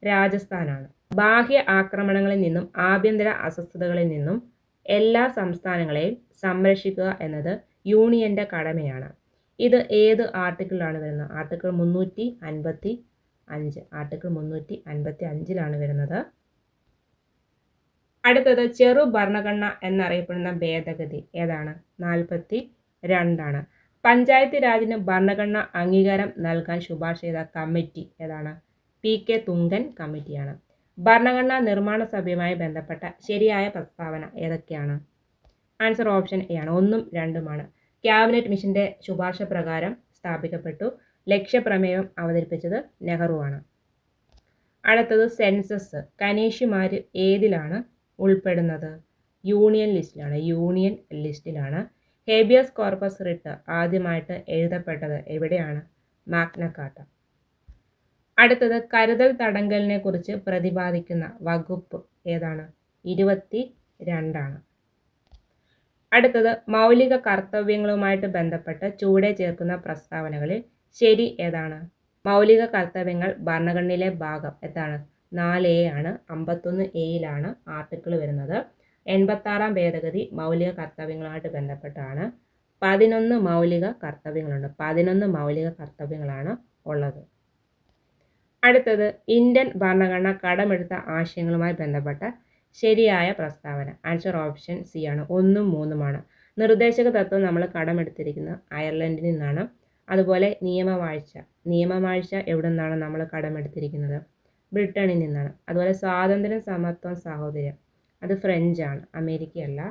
രാജസ്ഥാനാണ്. ബാഹ്യ ആക്രമണങ്ങളിൽ നിന്നും ആഭ്യന്തര അസ്വസ്ഥതകളിൽ നിന്നും എല്ലാ സംസ്ഥാനങ്ങളെയും സംരക്ഷിക്കുക എന്നത് യൂണിയൻ്റെ കടമയാണ്. ഇത് ഏത് ആർട്ടിക്കിളിലാണ് വരുന്നത്? ആർട്ടിക്കിൾ 355 വരുന്നത്. അടുത്തത്, ചെറു ഭരണഘടന എന്നറിയപ്പെടുന്ന ഭേദഗതി ഏതാണ്? 42 ആണ്. പഞ്ചായത്ത് രാജിന് ഭരണഘടന അംഗീകാരം നൽകാൻ ശുപാർശ ചെയ്ത കമ്മിറ്റി ഏതാണ്? PK തുങ്കൻ കമ്മിറ്റിയാണ്. ഭരണഘടനാ നിർമ്മാണ സഭയുമായി ബന്ധപ്പെട്ട ശരിയായ പ്രസ്താവന ഏതൊക്കെയാണ്? ആൻസർ ഓപ്ഷൻ എ ആണ്. 1ഉം 2ഉമാണ്. ക്യാബിനറ്റ് മിഷന്റെ ശുപാർശ പ്രകാരം സ്ഥാപിക്കപ്പെട്ടു. ലക്ഷ്യപ്രമേയം അവതരിപ്പിച്ചത് നെഹ്റുവാണ്. അടുത്തത് സെൻസസ്. കനേഷ്യമാർ ഏതിലാണ് ഉൾപ്പെടുന്നത്? യൂണിയൻ ലിസ്റ്റിലാണ്. ഹേബിയസ് കോർപ്പസ് റിട്ട് ആദ്യമായിട്ട് എഴുതപ്പെട്ടത് എവിടെയാണ്? Magna Carta. അടുത്തത് കരുതൽ തടങ്കലിനെ കുറിച്ച് പ്രതിപാദിക്കുന്ന വകുപ്പ് ഏതാണ്? 22ആണ്. അടുത്തത് മൗലിക കർത്തവ്യങ്ങളുമായിട്ട് ബന്ധപ്പെട്ട് ചുവടെ ചേർക്കുന്ന പ്രസ്താവനകളിൽ ശരി ഏതാണ്? മൗലിക കർത്തവ്യങ്ങൾ ഭരണഘടനയിലെ ഭാഗം എന്താണ്? 4A ആണ്. 51A ആർട്ടിക്കിൾ വരുന്നത്. 86 ഭേദഗതി മൗലിക കർത്തവ്യങ്ങളുമായിട്ട് ബന്ധപ്പെട്ടാണ്. 11 മൗലിക കർത്തവ്യങ്ങളുണ്ട്. 11 മൗലിക കർത്തവ്യങ്ങളാണ് ഉള്ളത്. അടുത്തത് ഇന്ത്യൻ ഭരണഘടന കടമെടുത്ത ആശയങ്ങളുമായി ബന്ധപ്പെട്ട ശരിയായ പ്രസ്താവന. ആൻസർ ഓപ്ഷൻ സി ആണ്. 1ഉം 3ഉമാണ്. നിർദ്ദേശക തത്വം നമ്മൾ കടമെടുത്തിരിക്കുന്നത് അയർലൻഡിൽ നിന്നാണ്. അതുപോലെ നിയമവാഴ്ച എവിടെ നിന്നാണ് നമ്മൾ കടമെടുത്തിരിക്കുന്നത്? ബ്രിട്ടനിൽ നിന്നാണ്. അതുപോലെ സ്വാതന്ത്ര്യം, സമത്വം, സാഹോദര്യം അത് ഫ്രഞ്ചാണ്, അമേരിക്കയല്ല.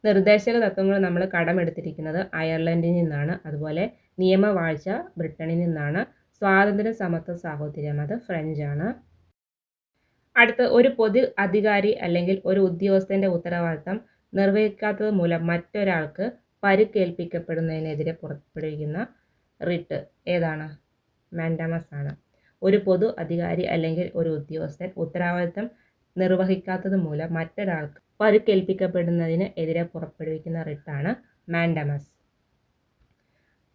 നിർദ്ദേശക തത്വങ്ങൾ നമ്മൾ കടമെടുത്തിരിക്കുന്നത് അയർലൻഡിൽ നിന്നാണ്. അതുപോലെ നിയമവാഴ്ച ബ്രിട്ടനിൽ നിന്നാണ്. സ്വാതന്ത്ര്യം, സമത്വം, സാഹോദര്യം അത് ഫ്രഞ്ചാണ്. അടുത്ത് ഒരു പൊതു അധികാരി അല്ലെങ്കിൽ ഒരു ഉദ്യോഗസ്ഥന്റെ ഉത്തരവാദിത്തം നിർവഹിക്കാത്തത് മൂലം മറ്റൊരാൾക്ക് പരിക്കേൽപ്പിക്കപ്പെടുന്നതിനെതിരെ പുറപ്പെടുവിക്കുന്ന റിട്ട് ഏതാണ്? മാൻഡാമസ് ആണ്. ഒരു പൊതു അധികാരി അല്ലെങ്കിൽ ഒരു ഉദ്യോഗസ്ഥൻ ഉത്തരവാദിത്തം നിർവഹിക്കാത്തത് മൂലം മറ്റൊരാൾക്ക് പരിക്കേൽപ്പിക്കപ്പെടുന്നതിന് എതിരെ പുറപ്പെടുവിക്കുന്ന റിട്ടാണ് മാൻഡാമസ്.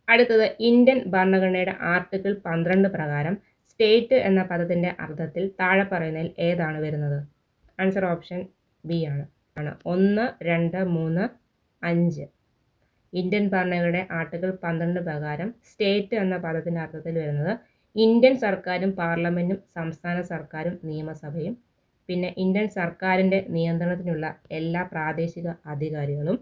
അടുത്തത് ഇന്ത്യൻ ഭരണഘടനയുടെ ആർട്ടിക്കിൾ 12 പ്രകാരം സ്റ്റേറ്റ് എന്ന പദത്തിന്റെ അർത്ഥത്തിൽ താഴെ പറയുന്നതിൽ ഏതാണ് വരുന്നത്? ആൻസർ ഓപ്ഷൻ ബി ആണ്. 1, 2, 3, 5. ഇന്ത്യൻ ഭരണഘടനയുടെ ആർട്ടിക്കിൾ 12 പ്രകാരം സ്റ്റേറ്റ് എന്ന പദത്തിന്റെ അർത്ഥത്തിൽ വരുന്നത് ഇന്ത്യൻ സർക്കാരും പാർലമെന്റും സംസ്ഥാന സർക്കാരും നിയമസഭയും, പിന്നെ ഇന്ത്യൻ സർക്കാരിന്റെ നിയന്ത്രണത്തിനുള്ള എല്ലാ പ്രാദേശിക അധികാരികളും,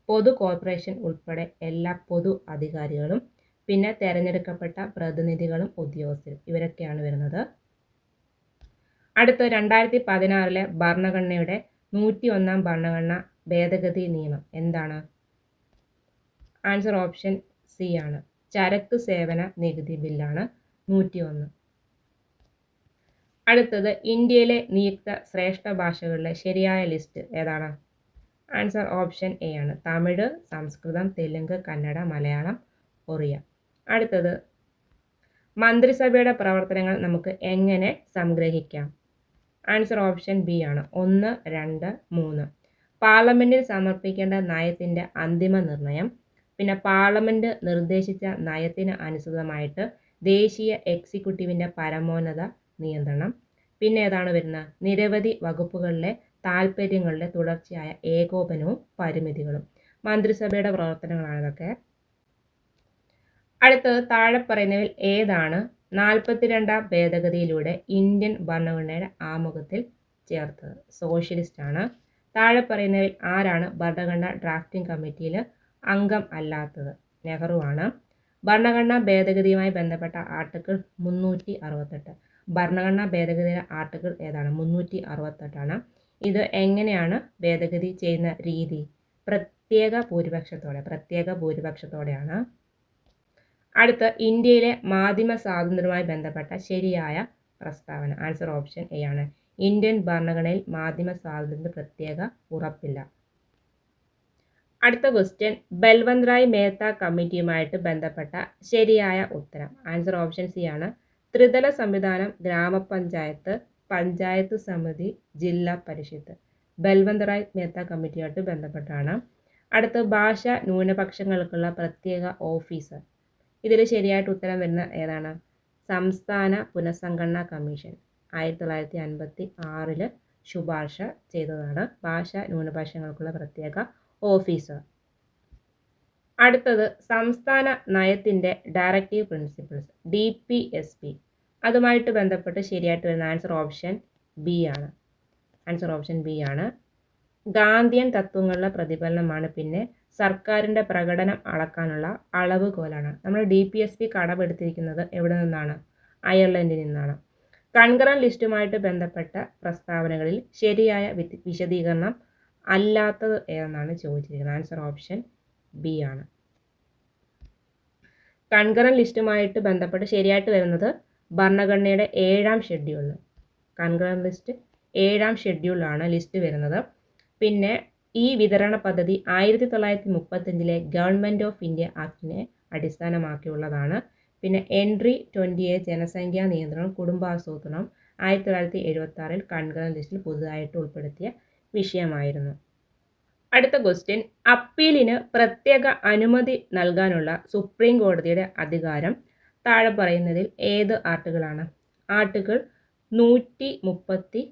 പൊതു കോർപ്പറേഷൻ ഉൾപ്പെടെ എല്ലാ പൊതു അധികാരികളും, പിന്നെ തെരഞ്ഞെടുക്കപ്പെട്ട പ്രതിനിധികളും ഉദ്യോഗസ്ഥരും ഇവരൊക്കെയാണ് വരുന്നത്. അടുത്ത 2016 ഭരണഘടനയുടെ 101 ഭരണഘടനാ ഭേദഗതി നിയമം എന്താണ്? ആൻസർ ഓപ്ഷൻ സി ആണ്. ചരക്ക് സേവന നികുതി ബില്ലാണ് 101. അടുത്തത് ഇന്ത്യയിലെ നിയുക്ത ശ്രേഷ്ഠ ഭാഷകളുടെ ശരിയായ ലിസ്റ്റ് ഏതാണ്? ആൻസർ ഓപ്ഷൻ എ ആണ്. തമിഴ്, സംസ്കൃതം, തെലുങ്ക്, കന്നഡ, മലയാളം, ഒറിയ. അടുത്തത് മന്ത്രിസഭയുടെ പ്രവർത്തനങ്ങൾ നമുക്ക് എങ്ങനെ സംഗ്രഹിക്കാം? ആൻസർ ഓപ്ഷൻ ബി ആണ്. 1, 2, 3. പാർലമെന്റിൽ സമർപ്പിക്കേണ്ട നയത്തിന്റെ അന്തിമ നിർണയം, പിന്നെ പാർലമെന്റ് നിർദ്ദേശിച്ച നയത്തിന് അനുസൃതമായിട്ട് ദേശീയ എക്സിക്യൂട്ടീവിന്റെ പരമോന്നത നിയന്ത്രണം, പിന്നെ ഏതാണ് വരുന്നത്? നിരവധി വകുപ്പുകളിലെ താൽപ്പര്യങ്ങളുടെ തുടർച്ചയായ ഏകോപനവും പരിമിതികളും. മന്ത്രിസഭയുടെ പ്രവർത്തനങ്ങളാണ് ഇതൊക്കെ. അടുത്തത് താഴെ പറയുന്നവയിൽ ഏതാണ് 42 ഭേദഗതിയിലൂടെ ഇന്ത്യൻ ഭരണഘടനയുടെ ആമുഖത്തിൽ ചേർത്തത്? സോഷ്യലിസ്റ്റ് ആണ്. താഴെ പറയുന്നവയിൽ ആരാണ് ഭരണഘടനാ ഡ്രാഫ്റ്റിംഗ് കമ്മിറ്റിയിൽ അംഗം അല്ലാത്തത്? നെഹ്റുവാണ്. ഭരണഘടനാ ഭേദഗതിയുമായി ബന്ധപ്പെട്ട ആർട്ടിക്കിൾ 368. ഭരണഘടനാ ഭേദഗതിയുടെ ആർട്ടിക്കിൾ ഏതാണ്? 368ആണ്. ഇത് എങ്ങനെയാണ് ഭേദഗതി ചെയ്യുന്ന രീതി? പ്രത്യേക ഭൂരിപക്ഷത്തോടെയാണ്. അടുത്ത ഇന്ത്യയിലെ മാധ്യമ സ്വാതന്ത്ര്യവുമായി ബന്ധപ്പെട്ട ശരിയായ പ്രസ്താവന. ആൻസർ ഓപ്ഷൻ എ ആണ്. ഇന്ത്യൻ ഭരണഘടനയിൽ മാധ്യമ സ്വാതന്ത്ര്യത്തിന് പ്രത്യേക ഉറപ്പില്ല. അടുത്ത ക്വസ്റ്റ്യൻ ബൽവന്ത് റായ് മേത്ത കമ്മിറ്റിയുമായിട്ട് ബന്ധപ്പെട്ട ശരിയായ ഉത്തരം. ആൻസർ ഓപ്ഷൻ സി ആണ്. ത്രിതല സംവിധാനം, ഗ്രാമപഞ്ചായത്ത്, പഞ്ചായത്ത് സമിതി, ജില്ലാ പരിഷത്ത്. ബൽവന്ത് റായ് മേത്ത കമ്മിറ്റിയായിട്ട് ബന്ധപ്പെട്ടാണ്. അടുത്ത ഭാഷ ന്യൂനപക്ഷങ്ങൾക്കുള്ള പ്രത്യേക ഓഫീസർ. ഇതിൽ ശരിയായിട്ട് ഉത്തരം വരുന്ന ഏതാണ്? സംസ്ഥാന പുനഃസംഘടനാ കമ്മീഷൻ 1956 ശുപാർശ ചെയ്തതാണ് ഭാഷ ന്യൂനപക്ഷങ്ങൾക്കുള്ള പ്രത്യേക ഓഫീസർ. അടുത്തത് സംസ്ഥാന നയത്തിൻ്റെ ഡയറക്റ്റീവ് പ്രിൻസിപ്പിൾസ് DPSP. അതുമായിട്ട് ബന്ധപ്പെട്ട് ശരിയായിട്ട് വരുന്ന ആൻസർ ഓപ്ഷൻ ബി ആണ്. ഗാന്ധിയൻ തത്വങ്ങളുടെ പ്രതിഫലനമാണ്. പിന്നെ സർക്കാരിൻ്റെ പ്രകടനം അളക്കാനുള്ള അളവുകോലാണ്. നമ്മൾ DPSP കടമെടുത്തിരിക്കുന്നത് എവിടെ നിന്നാണ്? അയർലൻഡിൽ നിന്നാണ്. കൺകറന്റ് ലിസ്റ്റുമായിട്ട് ബന്ധപ്പെട്ട പ്രസ്താവനകളിൽ ശരിയായ വിശദീകരണം അല്ലാത്തത് ഏതെന്നാണ് ചോദിച്ചിരിക്കുന്നത്. ആൻസർ ഓപ്ഷൻ ബി ആണ്. കൺകറന്റ് ലിസ്റ്റുമായിട്ട് ബന്ധപ്പെട്ട് ശരിയായിട്ട് വരുന്നത് ഭരണഘടനയുടെ 7ാം ഷെഡ്യൂൾ. കൺകറന്റ് ലിസ്റ്റ് 7ാം ഷെഡ്യൂളിലാണ് ലിസ്റ്റ് വരുന്നത്. പിന്നെ ഈ വിതരണ പദ്ധതി 1935 ഗവൺമെൻറ് ഓഫ് ഇന്ത്യ ആക്ടിനെ അടിസ്ഥാനമാക്കിയുള്ളതാണ്. പിന്നെ എൻട്രി 28 ജനസംഖ്യാ നിയന്ത്രണം കുടുംബാസൂത്രണം 1976 കൺകറന്റ് ലിസ്റ്റിൽ പുതുതായിട്ട് ഉൾപ്പെടുത്തിയ വിഷയമായിരുന്നു. അടുത്ത ക്വസ്റ്റ്യൻ, അപ്പീലിന് പ്രത്യേക അനുമതി നൽകാനുള്ള സുപ്രീം കോടതിയുടെ അധികാരം താഴെ പറയുന്നതിൽ ഏത് ആർട്ടിക്കിളാണ്? ആർട്ടിക്കിൾ 136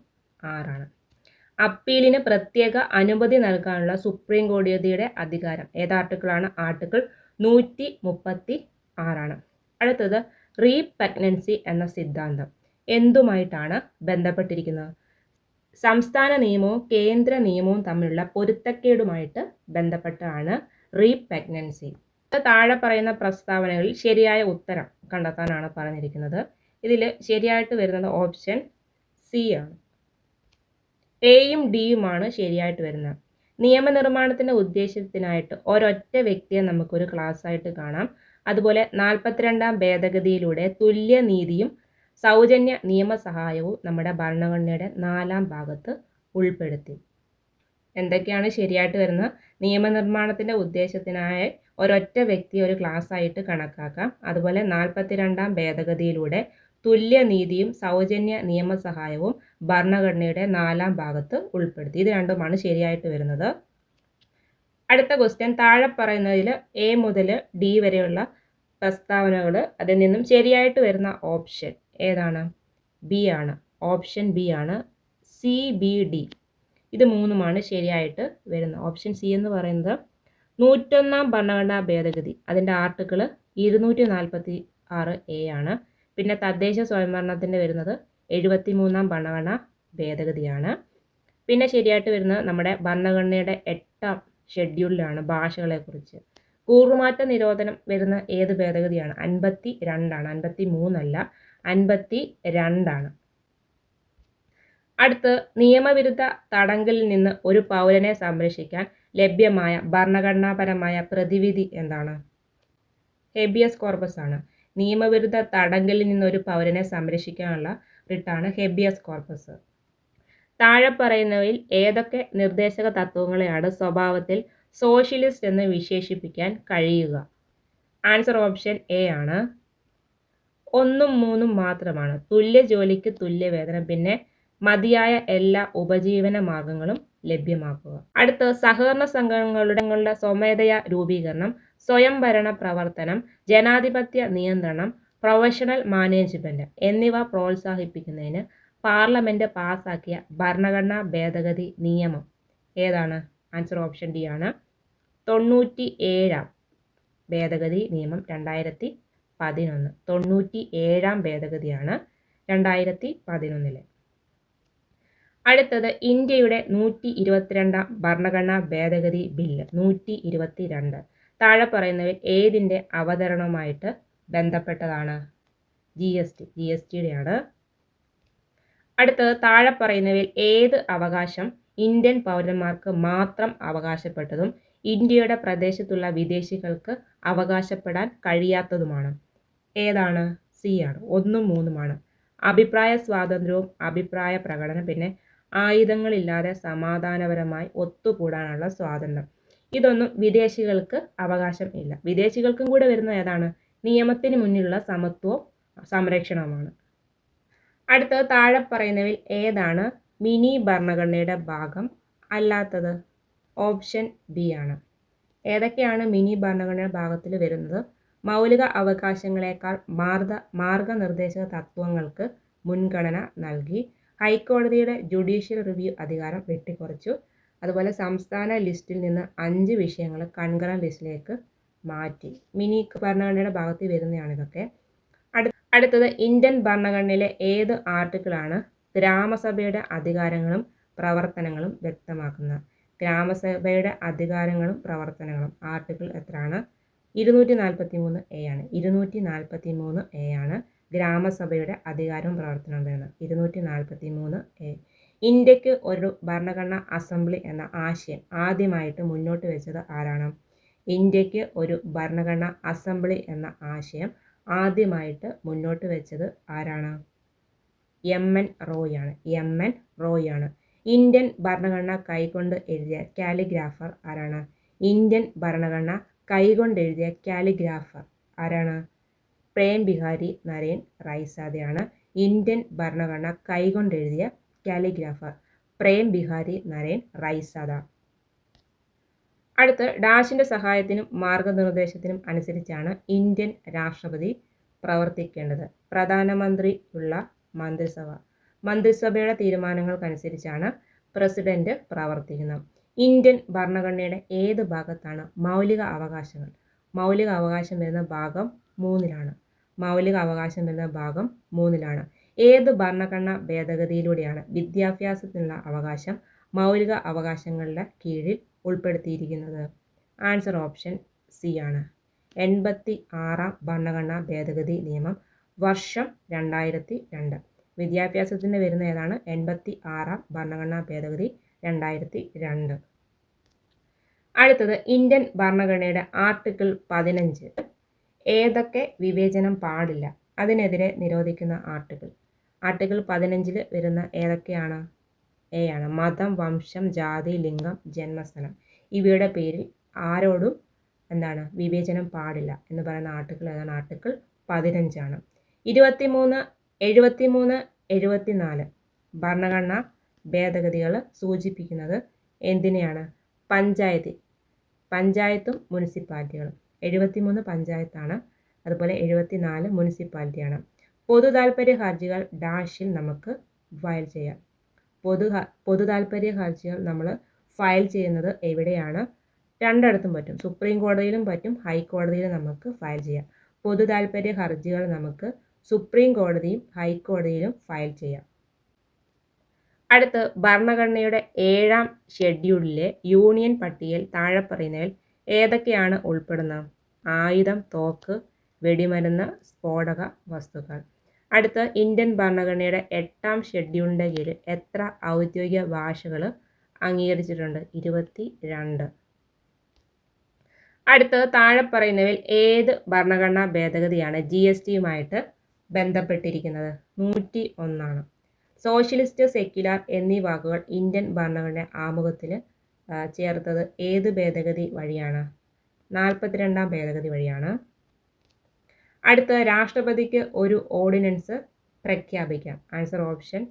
അപ്പീലിന് പ്രത്യേക അനുമതി നൽകാനുള്ള സുപ്രീം കോടതിയുടെ അധികാരം ഏത് ആർട്ടിക്കിളാണ്? ആർട്ടിക്കിൾ 136. അടുത്തത്, റീപ്രഗ്നൻസി എന്ന സിദ്ധാന്തം എന്തുമായിട്ടാണ് ബന്ധപ്പെട്ടിരിക്കുന്നത്? സംസ്ഥാന നിയമവും കേന്ദ്ര നിയമവും തമ്മിലുള്ള പൊരുത്തക്കേടുമായിട്ട് ബന്ധപ്പെട്ടാണ് റീപ്രഗ്നൻസി. താഴെ പറയുന്ന പ്രസ്താവനകളിൽ ശരിയായ ഉത്തരം കണ്ടെത്താനാണ് പറഞ്ഞിരിക്കുന്നത്. ഇതിൽ ശരിയായിട്ട് വരുന്നത് ഓപ്ഷൻ സി ആണ്. എയും ഡിയുമാണ് ശരിയായിട്ട് വരുന്നത്. നിയമനിർമ്മാണത്തിൻ്റെ ഉദ്ദേശത്തിനായിട്ട് ഒരൊറ്റ വ്യക്തിയെ നമുക്കൊരു ക്ലാസ് ആയിട്ട് കാണാം. അതുപോലെ 42ാം ഭേദഗതിയിലൂടെ തുല്യനീതിയും സൗജന്യ നിയമസഹായവും നമ്മുടെ ഭരണഘടനയുടെ 4ാം ഭാഗത്ത് ഉൾപ്പെടുത്തി. എന്തൊക്കെയാണ് ശരിയായിട്ട് വരുന്നത്? നിയമനിർമ്മാണത്തിൻ്റെ ഉദ്ദേശത്തിനായി ഒരൊറ്റ വ്യക്തിയെ ഒരു ക്ലാസ് ആയിട്ട് കണക്കാക്കാം. അതുപോലെ 42ാം ഭേദഗതിയിലൂടെ തുല്യനീതിയും സൗജന്യ നിയമസഹായവും ഭരണഘടനയുടെ 4ാം ഭാഗത്ത് ഉൾപ്പെടുത്തി. ഇത് രണ്ടുമാണ് ശരിയായിട്ട് വരുന്നത്. അടുത്ത ക്വസ്റ്റ്യൻ, താഴെ പറയുന്നതിൽ എ മുതൽ ഡി വരെയുള്ള പ്രസ്താവനകൾ അതിൽ നിന്നും ശരിയായിട്ട് വരുന്ന ഓപ്ഷൻ ഏതാണ്? ബി ആണ്. ഓപ്ഷൻ ബി ആണ്. CBD ഇത് മൂന്നുമാണ് ശരിയായിട്ട് വരുന്നത്. ഓപ്ഷൻ സി എന്ന് പറയുന്നത് 101ാം ഭരണഘടനാ ഭേദഗതി അതിൻ്റെ ആർട്ടിക്കിൾ 246A ആണ്. പിന്നെ തദ്ദേശ സ്വയംഭരണത്തിൻ്റെ വരുന്നത് 73ാം ഭരണഘടനാ ഭേദഗതിയാണ്. പിന്നെ ശരിയായിട്ട് വരുന്നത് നമ്മുടെ ഭരണഘടനയുടെ 8ാം ഷെഡ്യൂളിലാണ് ഭാഷകളെക്കുറിച്ച്. കൂറുമാറ്റ നിരോധനം വരുന്ന ഏത് ഭേദഗതിയാണ്? 52ആണ്. 53 അല്ല, 52ആണ്. അടുത്ത്, നിയമവിരുദ്ധ തടങ്കലിൽ നിന്ന് ഒരു പൗരനെ സംരക്ഷിക്കാൻ ലഭ്യമായ ഭരണഘടനാപരമായ പ്രതിവിധി എന്താണ്? ഹെബിയസ് കോർപ്പസ് ആണ്. നിയമവിരുദ്ധ തടങ്കലിൽ നിന്ന് ഒരു പൗരനെ സംരക്ഷിക്കാനുള്ള റിട്ടാണ് ഹെബിയസ് കോർപ്പസ്. താഴെ പറയുന്നവയിൽ ഏതൊക്കെ നിർദ്ദേശക തത്വങ്ങളെയാണ് സ്വഭാവത്തിൽ സോഷ്യലിസ്റ്റ് എന്ന് വിശേഷിപ്പിക്കാൻ കഴിയുക? ആൻസർ ഓപ്ഷൻ എ ആണ്. 1ഉം 3ഉം മാത്രമാണ്. തുല്യ ജോലിക്ക് തുല്യ വേതനം, പിന്നെ മതിയായ എല്ലാ ഉപജീവന മാർഗങ്ങളും ലഭ്യമാക്കുക. അടുത്ത, സഹകരണ സംഘങ്ങളുടെ സ്വമേധയാ രൂപീകരണം, സ്വയംഭരണ പ്രവർത്തനം, ജനാധിപത്യ നിയന്ത്രണം, പ്രൊഫഷണൽ മാനേജ്മെന്റ് എന്നിവ പ്രോത്സാഹിപ്പിക്കുന്നതിന് പാർലമെന്റ് പാസാക്കിയ ഭരണഘടനാ ഭേദഗതി നിയമം ഏതാണ്? ആൻസർ ഓപ്ഷൻ ഡി ആണ്. 97ാം ഭേദഗതി നിയമം 2011. 97ാം ഭേദഗതിയാണ് 2011. അടുത്തത്, ഇന്ത്യയുടെ 122ാം ഭരണഘടനാ ഭേദഗതി ബില്ല് 122 താഴെ പറയുന്നവയിൽ ഏതിൻ്റെ അവതരണവുമായിട്ട് ബന്ധപ്പെട്ടതാണ്? GSTയുടെയാണ്. അടുത്തത്, താഴെ പറയുന്നവയിൽ ഏത് അവകാശം ഇന്ത്യൻ പൗരന്മാർക്ക് മാത്രം അവകാശപ്പെട്ടതും ഇന്ത്യയുടെ പ്രദേശത്തുള്ള വിദേശികൾക്ക് അവകാശപ്പെടാൻ കഴിയാത്തതുമാണ്? ഏതാണ്? സി ആണ്. 1ഉം 3ഉമാണ്. അഭിപ്രായ സ്വാതന്ത്ര്യവും അഭിപ്രായ പ്രകടനം, പിന്നെ ആയുധങ്ങളില്ലാതെ സമാധാനപരമായി ഒത്തുകൂടാനുള്ള സ്വാതന്ത്ര്യം. ഇതൊന്നും വിദേശികൾക്ക് അവകാശം ഇല്ല. വിദേശികൾക്കും കൂടെ വരുന്ന ഏതാണ്? നിയമത്തിന് മുന്നിലുള്ള സമത്വവും സംരക്ഷണവുമാണ്. അടുത്തത്, താഴെ പറയുന്നവയിൽ ഏതാണ് മിനി ഭരണഘടനയുടെ ഭാഗം അല്ലാത്തത്? ഓപ്ഷൻ ബി ആണ്. ഏതൊക്കെയാണ് മിനി ഭരണഘടനയുടെ ഭാഗത്തിൽ വരുന്നത്? മൗലിക അവകാശങ്ങളെക്കാൾ മാർഗനിർദ്ദേശക തത്വങ്ങൾക്ക് മുൻഗണന നൽകി, ഹൈക്കോടതിയുടെ ജുഡീഷ്യൽ റിവ്യൂ അധികാരം വെട്ടിക്കുറച്ചു, അതുപോലെ സംസ്ഥാന ലിസ്റ്റിൽ നിന്ന് 5 വിഷയങ്ങൾ കൺകറന്റ് ലിസ്റ്റിലേക്ക് മാറ്റി. മിനി ഭരണഘടനയുടെ ഭാഗത്തിൽ വരുന്നതാണ് ഇതൊക്കെ. അടുത്തത്, ഇന്ത്യൻ ഭരണഘടനയിലെ ഏത് ആർട്ടിക്കിളാണ് ഗ്രാമസഭയുടെ അധികാരങ്ങളും പ്രവർത്തനങ്ങളും വ്യക്തമാക്കുന്നത്? ഗ്രാമസഭയുടെ അധികാരങ്ങളും പ്രവർത്തനങ്ങളും. ആർട്ടിക്കിൾ എത്രയാണ്? 243A ആണ്. 243A ആണ് ഗ്രാമസഭയുടെ അധികാരവും പ്രവർത്തനവും വരുന്നത്. 243A. ഇന്ത്യക്ക് ഒരു ഭരണഘടനാ അസംബ്ലി എന്ന ആശയം ആദ്യമായിട്ട് മുന്നോട്ട് വെച്ചത് ആരാണ്? ഇന്ത്യക്ക് ഒരു ഭരണഘടനാ അസംബ്ലി എന്ന ആശയം ആദ്യമായിട്ട് മുന്നോട്ട് വെച്ചത് ആരാണ്? MN റോയ് ആണ്. MN റോയ് ആണ്. ഇന്ത്യൻ ഭരണഘടന കൈകൊണ്ട് എഴുതിയ കാലിഗ്രാഫർ ആരാണ്? ഇന്ത്യൻ ഭരണഘടന കൈകൊണ്ട് എഴുതിയ കാലിഗ്രാഫർ ആരാണ്? പ്രേം ബിഹാരി നരേൻ റൈസാദയാണ് ഇന്ത്യൻ ഭരണഘടന കൈകൊണ്ട് എഴുതിയ കാലിഗ്രാഫർ. പ്രേം ബിഹാരി നരേൻ റൈസാദ. അടുത്ത് ഡാഷിൻ്റെ സഹായത്തിനും മാർഗനിർദ്ദേശത്തിനും അനുസരിച്ചാണ് ഇന്ത്യൻ രാഷ്ട്രപതി പ്രവർത്തിക്കേണ്ടത്. പ്രധാനമന്ത്രിയുള്ള മന്ത്രിസഭ. മന്ത്രിസഭയുടെ തീരുമാനങ്ങൾക്കനുസരിച്ചാണ് പ്രസിഡന്റ് പ്രവർത്തിക്കുന്നത്. ഇന്ത്യൻ ഭരണഘടനയുടെ ഏത് ഭാഗത്താണ് മൗലിക അവകാശങ്ങൾ? മൗലിക അവകാശം വരുന്ന ഭാഗം 3-ലാണ്. മൗലിക അവകാശം വരുന്ന ഭാഗം 3-ലാണ്. ഏത് ഭരണഘടനാ ഭേദഗതിയിലൂടെയാണ് വിദ്യാഭ്യാസത്തിനുള്ള അവകാശം മൗലിക അവകാശങ്ങളുടെ കീഴിൽ ഉൾപ്പെടുത്തിയിരിക്കുന്നത്? ആൻസർ ഓപ്ഷൻ സി ആണ്. 86-ാം ഭരണഘടനാ ഭേദഗതി നിയമം, വർഷം 2002. വിദ്യാഭ്യാസത്തിന് വരുന്ന ഏതാണ്? 86-ാം ഭരണഘടനാ ഭേദഗതി 2002. അടുത്തത് ഇന്ത്യൻ ഭരണഘടനയുടെ ആർട്ടിക്കിൾ 15. ഏതൊക്കെ വിവേചനം പാടില്ല? അതിനെതിരെ നിരോധിക്കുന്ന ആർട്ടിക്കിൾ. ആർട്ടിക്കിൾ 15-ൽ വരുന്ന ഏതൊക്കെയാണ്? എ ആണ്. മതം, വംശം, ജാതി, ലിംഗം, ജന്മസ്ഥലം ഇവയുടെ പേരിൽ ആരോടും വിവേചനം പാടില്ല എന്ന് പറയുന്ന ആർട്ടിക്കിൾ ഏതാണ്? ആർട്ടിക്കിൾ 15 ആണ്. 23, 73, 74 ഭരണഘടനാ ഭേദഗതികൾ സൂചിപ്പിക്കുന്നത് എന്തിനെയാണ്? പഞ്ചായത്തും മുനിസിപ്പാലിറ്റികളും. 73 പഞ്ചായത്താണ്, അതുപോലെ 74 മുനിസിപ്പാലിറ്റിയാണ്. പൊതു താൽപ്പര്യ ഹർജികൾ ഡാഷിൽ നമുക്ക് ഫയൽ ചെയ്യാം. പൊതു താൽപ്പര്യ ഹർജികൾ നമ്മൾ ഫയൽ ചെയ്യുന്നത് എവിടെയാണ്? രണ്ടിടത്തും പറ്റും. സുപ്രീം കോടതിയിലും പറ്റും, ഹൈക്കോടതിയിലും നമുക്ക് ഫയൽ ചെയ്യാം. പൊതു താൽപ്പര്യ ഹർജികൾ നമുക്ക് സുപ്രീം കോടതിയും ഹൈക്കോടതിയിലും ഫയൽ ചെയ്യാം. അടുത്ത് ഭരണഘടനയുടെ 7-ാം ഷെഡ്യൂളിലെ യൂണിയൻ പട്ടികയിൽ താഴെ പറയുന്നവയിൽ ഏതൊക്കെയാണ് ഉൾപ്പെടുന്നത്? ആയുധം, തോക്ക്, വെടിമരുന്ന്, സ്ഫോടക വസ്തുക്കൾ. അടുത്ത് ഇന്ത്യൻ ഭരണഘടനയുടെ 8-ാം ഷെഡ്യൂളിൻ്റെ കീഴിൽ എത്ര ഔദ്യോഗിക ഭാഷകൾ അംഗീകരിച്ചിട്ടുണ്ട്? 22. അടുത്ത് താഴെ പറയുന്നവയിൽ ഏത് ഭരണഘടനാ ഭേദഗതിയാണ് GSTയുമായിട്ട് ബന്ധപ്പെട്ടിരിക്കുന്നത്? 101 ആണ്. സോഷ്യലിസ്റ്റ്, സെക്യുലർ എന്നീ വാക്കുകൾ ഇന്ത്യൻ ഭരണഘടന ആമുഖത്തിൽ ചേർത്തത് ഏത് ഭേദഗതി വഴിയാണ്? 42-ാം ഭേദഗതി വഴിയാണ്. അടുത്ത രാഷ്ട്രപതിക്ക് ഒരു ഓർഡിനൻസ് പ്രഖ്യാപിക്കാം. ആൻസർ ഓപ്ഷൻ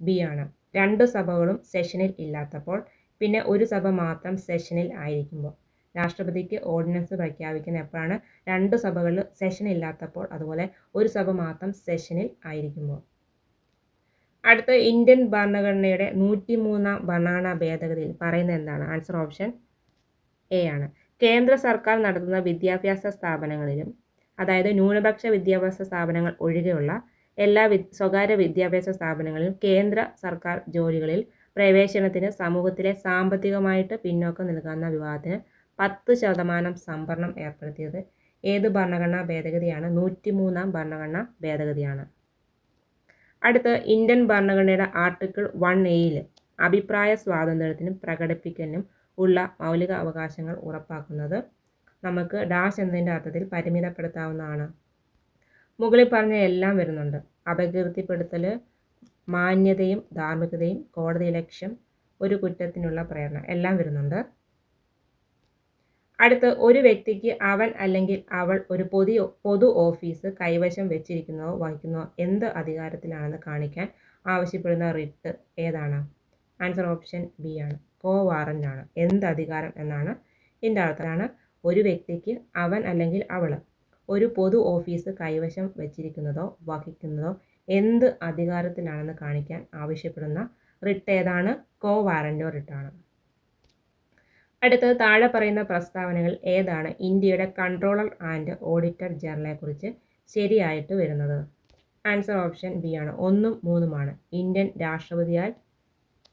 ബി ആണ്. 2 സഭകളും സെഷനിൽ ഇല്ലാത്തപ്പോൾ, പിന്നെ ഒരു സഭ മാത്രം സെഷനിൽ ആയിരിക്കുമ്പോൾ. രാഷ്ട്രപതിക്ക് ഓർഡിനൻസ് പ്രഖ്യാപിക്കുന്ന എപ്പോഴാണ്? 2 സഭകളിൽ സെഷൻ ഇല്ലാത്തപ്പോൾ, അതുപോലെ ഒരു സഭ മാത്രം സെഷനിൽ ആയിരിക്കുമ്പോൾ. അടുത്ത ഇന്ത്യൻ ഭരണഘടനയുടെ 103-ാം ഭരണഘടനാ ഭേദഗതിയിൽ പറയുന്നത് എന്താണ്? ആൻസർ ഓപ്ഷൻ എ ആണ്. കേന്ദ്ര സർക്കാർ നടത്തുന്ന വിദ്യാഭ്യാസ സ്ഥാപനങ്ങളിലും, അതായത് ന്യൂനപക്ഷ വിദ്യാഭ്യാസ സ്ഥാപനങ്ങൾ ഒഴികെയുള്ള എല്ലാ സ്വകാര്യ വിദ്യാഭ്യാസ സ്ഥാപനങ്ങളിലും കേന്ദ്ര സർക്കാർ ജോലികളിൽ പ്രവേശനത്തിന് സമൂഹത്തിലെ സാമ്പത്തികമായിട്ട് പിന്നോക്കം നിൽക്കുന്ന വിഭാഗത്തിന് 10% സംവരണം ഏർപ്പെടുത്തിയത് ഏത് ഭരണഘടനാ ഭേദഗതിയാണ്? 103-ാം ഭരണഘടനാ ഭേദഗതിയാണ്. അടുത്ത് ഇന്ത്യൻ ഭരണഘടനയുടെ ആർട്ടിക്കിൾ 1A അഭിപ്രായ സ്വാതന്ത്ര്യത്തിനും പ്രകടിപ്പിക്കലിനും ഉള്ള മൗലിക അവകാശങ്ങൾ ഉറപ്പാക്കുന്നത് നമുക്ക് ഡാഷ് എന്നതിൻ്റെ അർത്ഥത്തിൽ പരിമിതപ്പെടുത്താവുന്നതാണ്. മുകളിൽ പറഞ്ഞ എല്ലാം വരുന്നുണ്ട്. അപകീർത്തിപ്പെടുത്തൽ, മാന്യതയും ധാർമ്മികതയും, കോടതിയലക്ഷ്യം, ഒരു കുറ്റത്തിനുള്ള പ്രേരണ എല്ലാം വരുന്നുണ്ട്. അടുത്ത് ഒരു വ്യക്തിക്ക് അവൻ അല്ലെങ്കിൽ അവൾ ഒരു പൊതു ഓഫീസ് കൈവശം വെച്ചിരിക്കുന്നതോ വഹിക്കുന്നതോ എന്ത് അധികാരത്തിലാണെന്ന് കാണിക്കാൻ ആവശ്യപ്പെടുന്ന റിട്ട് ഏതാണ്? ആൻസർ ഓപ്ഷൻ ബി ആണ്. കോ വാറന്റ് ആണ്. എന്ത് അധികാരം എന്നാണ് ഇതിൻ്റെ അർത്ഥമാണ്. ഒരു വ്യക്തിക്ക് അവൻ അല്ലെങ്കിൽ അവൾ ഒരു പൊതു ഓഫീസ് കൈവശം വെച്ചിരിക്കുന്നതോ വഹിക്കുന്നതോ എന്ത് അധികാരത്തിലാണെന്ന് കാണിക്കാൻ ആവശ്യപ്പെടുന്ന റിട്ട് ഏതാണ്? കോ വാറന്റോ റിട്ടാണ്. അടുത്തത് താഴെ പറയുന്ന പ്രസ്താവനകൾ ഏതാണ് ഇന്ത്യയുടെ കൺട്രോളർ ആൻഡ് ഓഡിറ്റർ ജനറലെ കുറിച്ച് ശരിയായിട്ട് വരുന്നത്? ആൻസർ ഓപ്ഷൻ ബി ആണ്. 1, 3 ഇന്ത്യൻ രാഷ്ട്രപതിയാൽ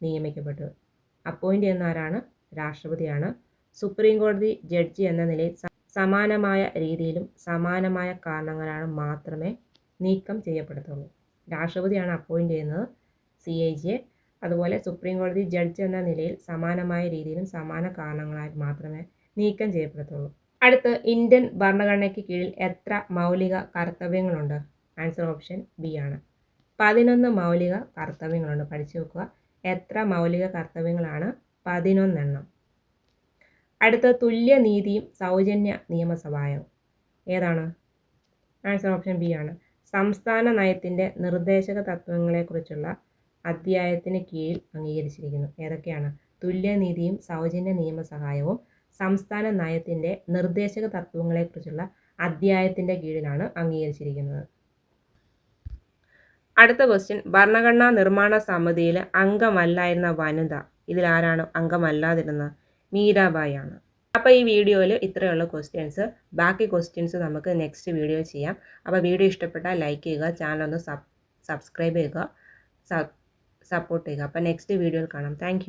നിയമിക്കപ്പെട്ടത്. അപ്പോയിൻ്റ് ചെയ്യുന്ന ആരാണ്? രാഷ്ട്രപതിയാണ്. സുപ്രീം കോടതി ജഡ്ജി എന്ന നിലയിൽ സമാനമായ രീതിയിലും സമാനമായ കാരണങ്ങളാണ് മാത്രമേ നീക്കം ചെയ്യപ്പെടത്തുള്ളൂ. രാഷ്ട്രപതിയാണ് അപ്പോയിൻറ്റ് ചെയ്യുന്നത് CAG. അതുപോലെ സുപ്രീം കോടതി ജഡ്ജ് എന്ന നിലയിൽ സമാനമായ രീതിയിലും സമാന കാരണങ്ങളാൽ മാത്രമേ നീക്കം ചെയ്യപ്പെടത്തുള്ളൂ. അടുത്ത്, ഇന്ത്യൻ ഭരണഘടനയ്ക്ക് കീഴിൽ എത്ര മൗലിക കർത്തവ്യങ്ങളുണ്ട്? ആൻസർ ഓപ്ഷൻ ബി ആണ്. 11 മൗലിക കർത്തവ്യങ്ങളുണ്ട്. പഠിച്ചു വെക്കുക. എത്ര മൗലിക കർത്തവ്യങ്ങളാണ്? 11 എണ്ണം. അടുത്ത, തുല്യനീതിയും സൗജന്യ നിയമസഹായവും ഏതാണ്? ആൻസർ ഓപ്ഷൻ ബി ആണ്. സംസ്ഥാന നയത്തിൻ്റെ നിർദ്ദേശക തത്വങ്ങളെക്കുറിച്ചുള്ള അധ്യായത്തിന് കീഴിൽ അംഗീകരിച്ചിരിക്കുന്നു. ഏതൊക്കെയാണ്? തുല്യനീതിയും സൗജന്യ നിയമസഹായവും സംസ്ഥാന നയത്തിൻ്റെ നിർദ്ദേശക തത്വങ്ങളെക്കുറിച്ചുള്ള അധ്യായത്തിൻ്റെ കീഴിലാണ് അംഗീകരിച്ചിരിക്കുന്നത്. അടുത്ത ക്വസ്റ്റ്യൻ, ഭരണഘടനാ നിർമ്മാണ സമിതിയിൽ അംഗമല്ലായിരുന്ന വനിത ഇതിലാരാണ് അംഗമല്ലാതിരുന്നത്? മീരാബായി ആണ്. അപ്പോൾ ഈ വീഡിയോയിൽ ഇത്രയുള്ള ക്വസ്റ്റ്യൻസ്. ബാക്കി ക്വസ്റ്റ്യൻസ് നമുക്ക് നെക്സ്റ്റ് വീഡിയോ ചെയ്യാം. അപ്പോൾ വീഡിയോ ഇഷ്ടപ്പെട്ടാൽ ലൈക്ക് ചെയ്യുക, ചാനൽ ഒന്ന് സബ്സ്ക്രൈബ് ചെയ്യുക, സപ്പോർട്ട് ചെയ്യുക. അപ്പോൾ നെക്സ്റ്റ് വീഡിയോയിൽ കാണാം. താങ്ക്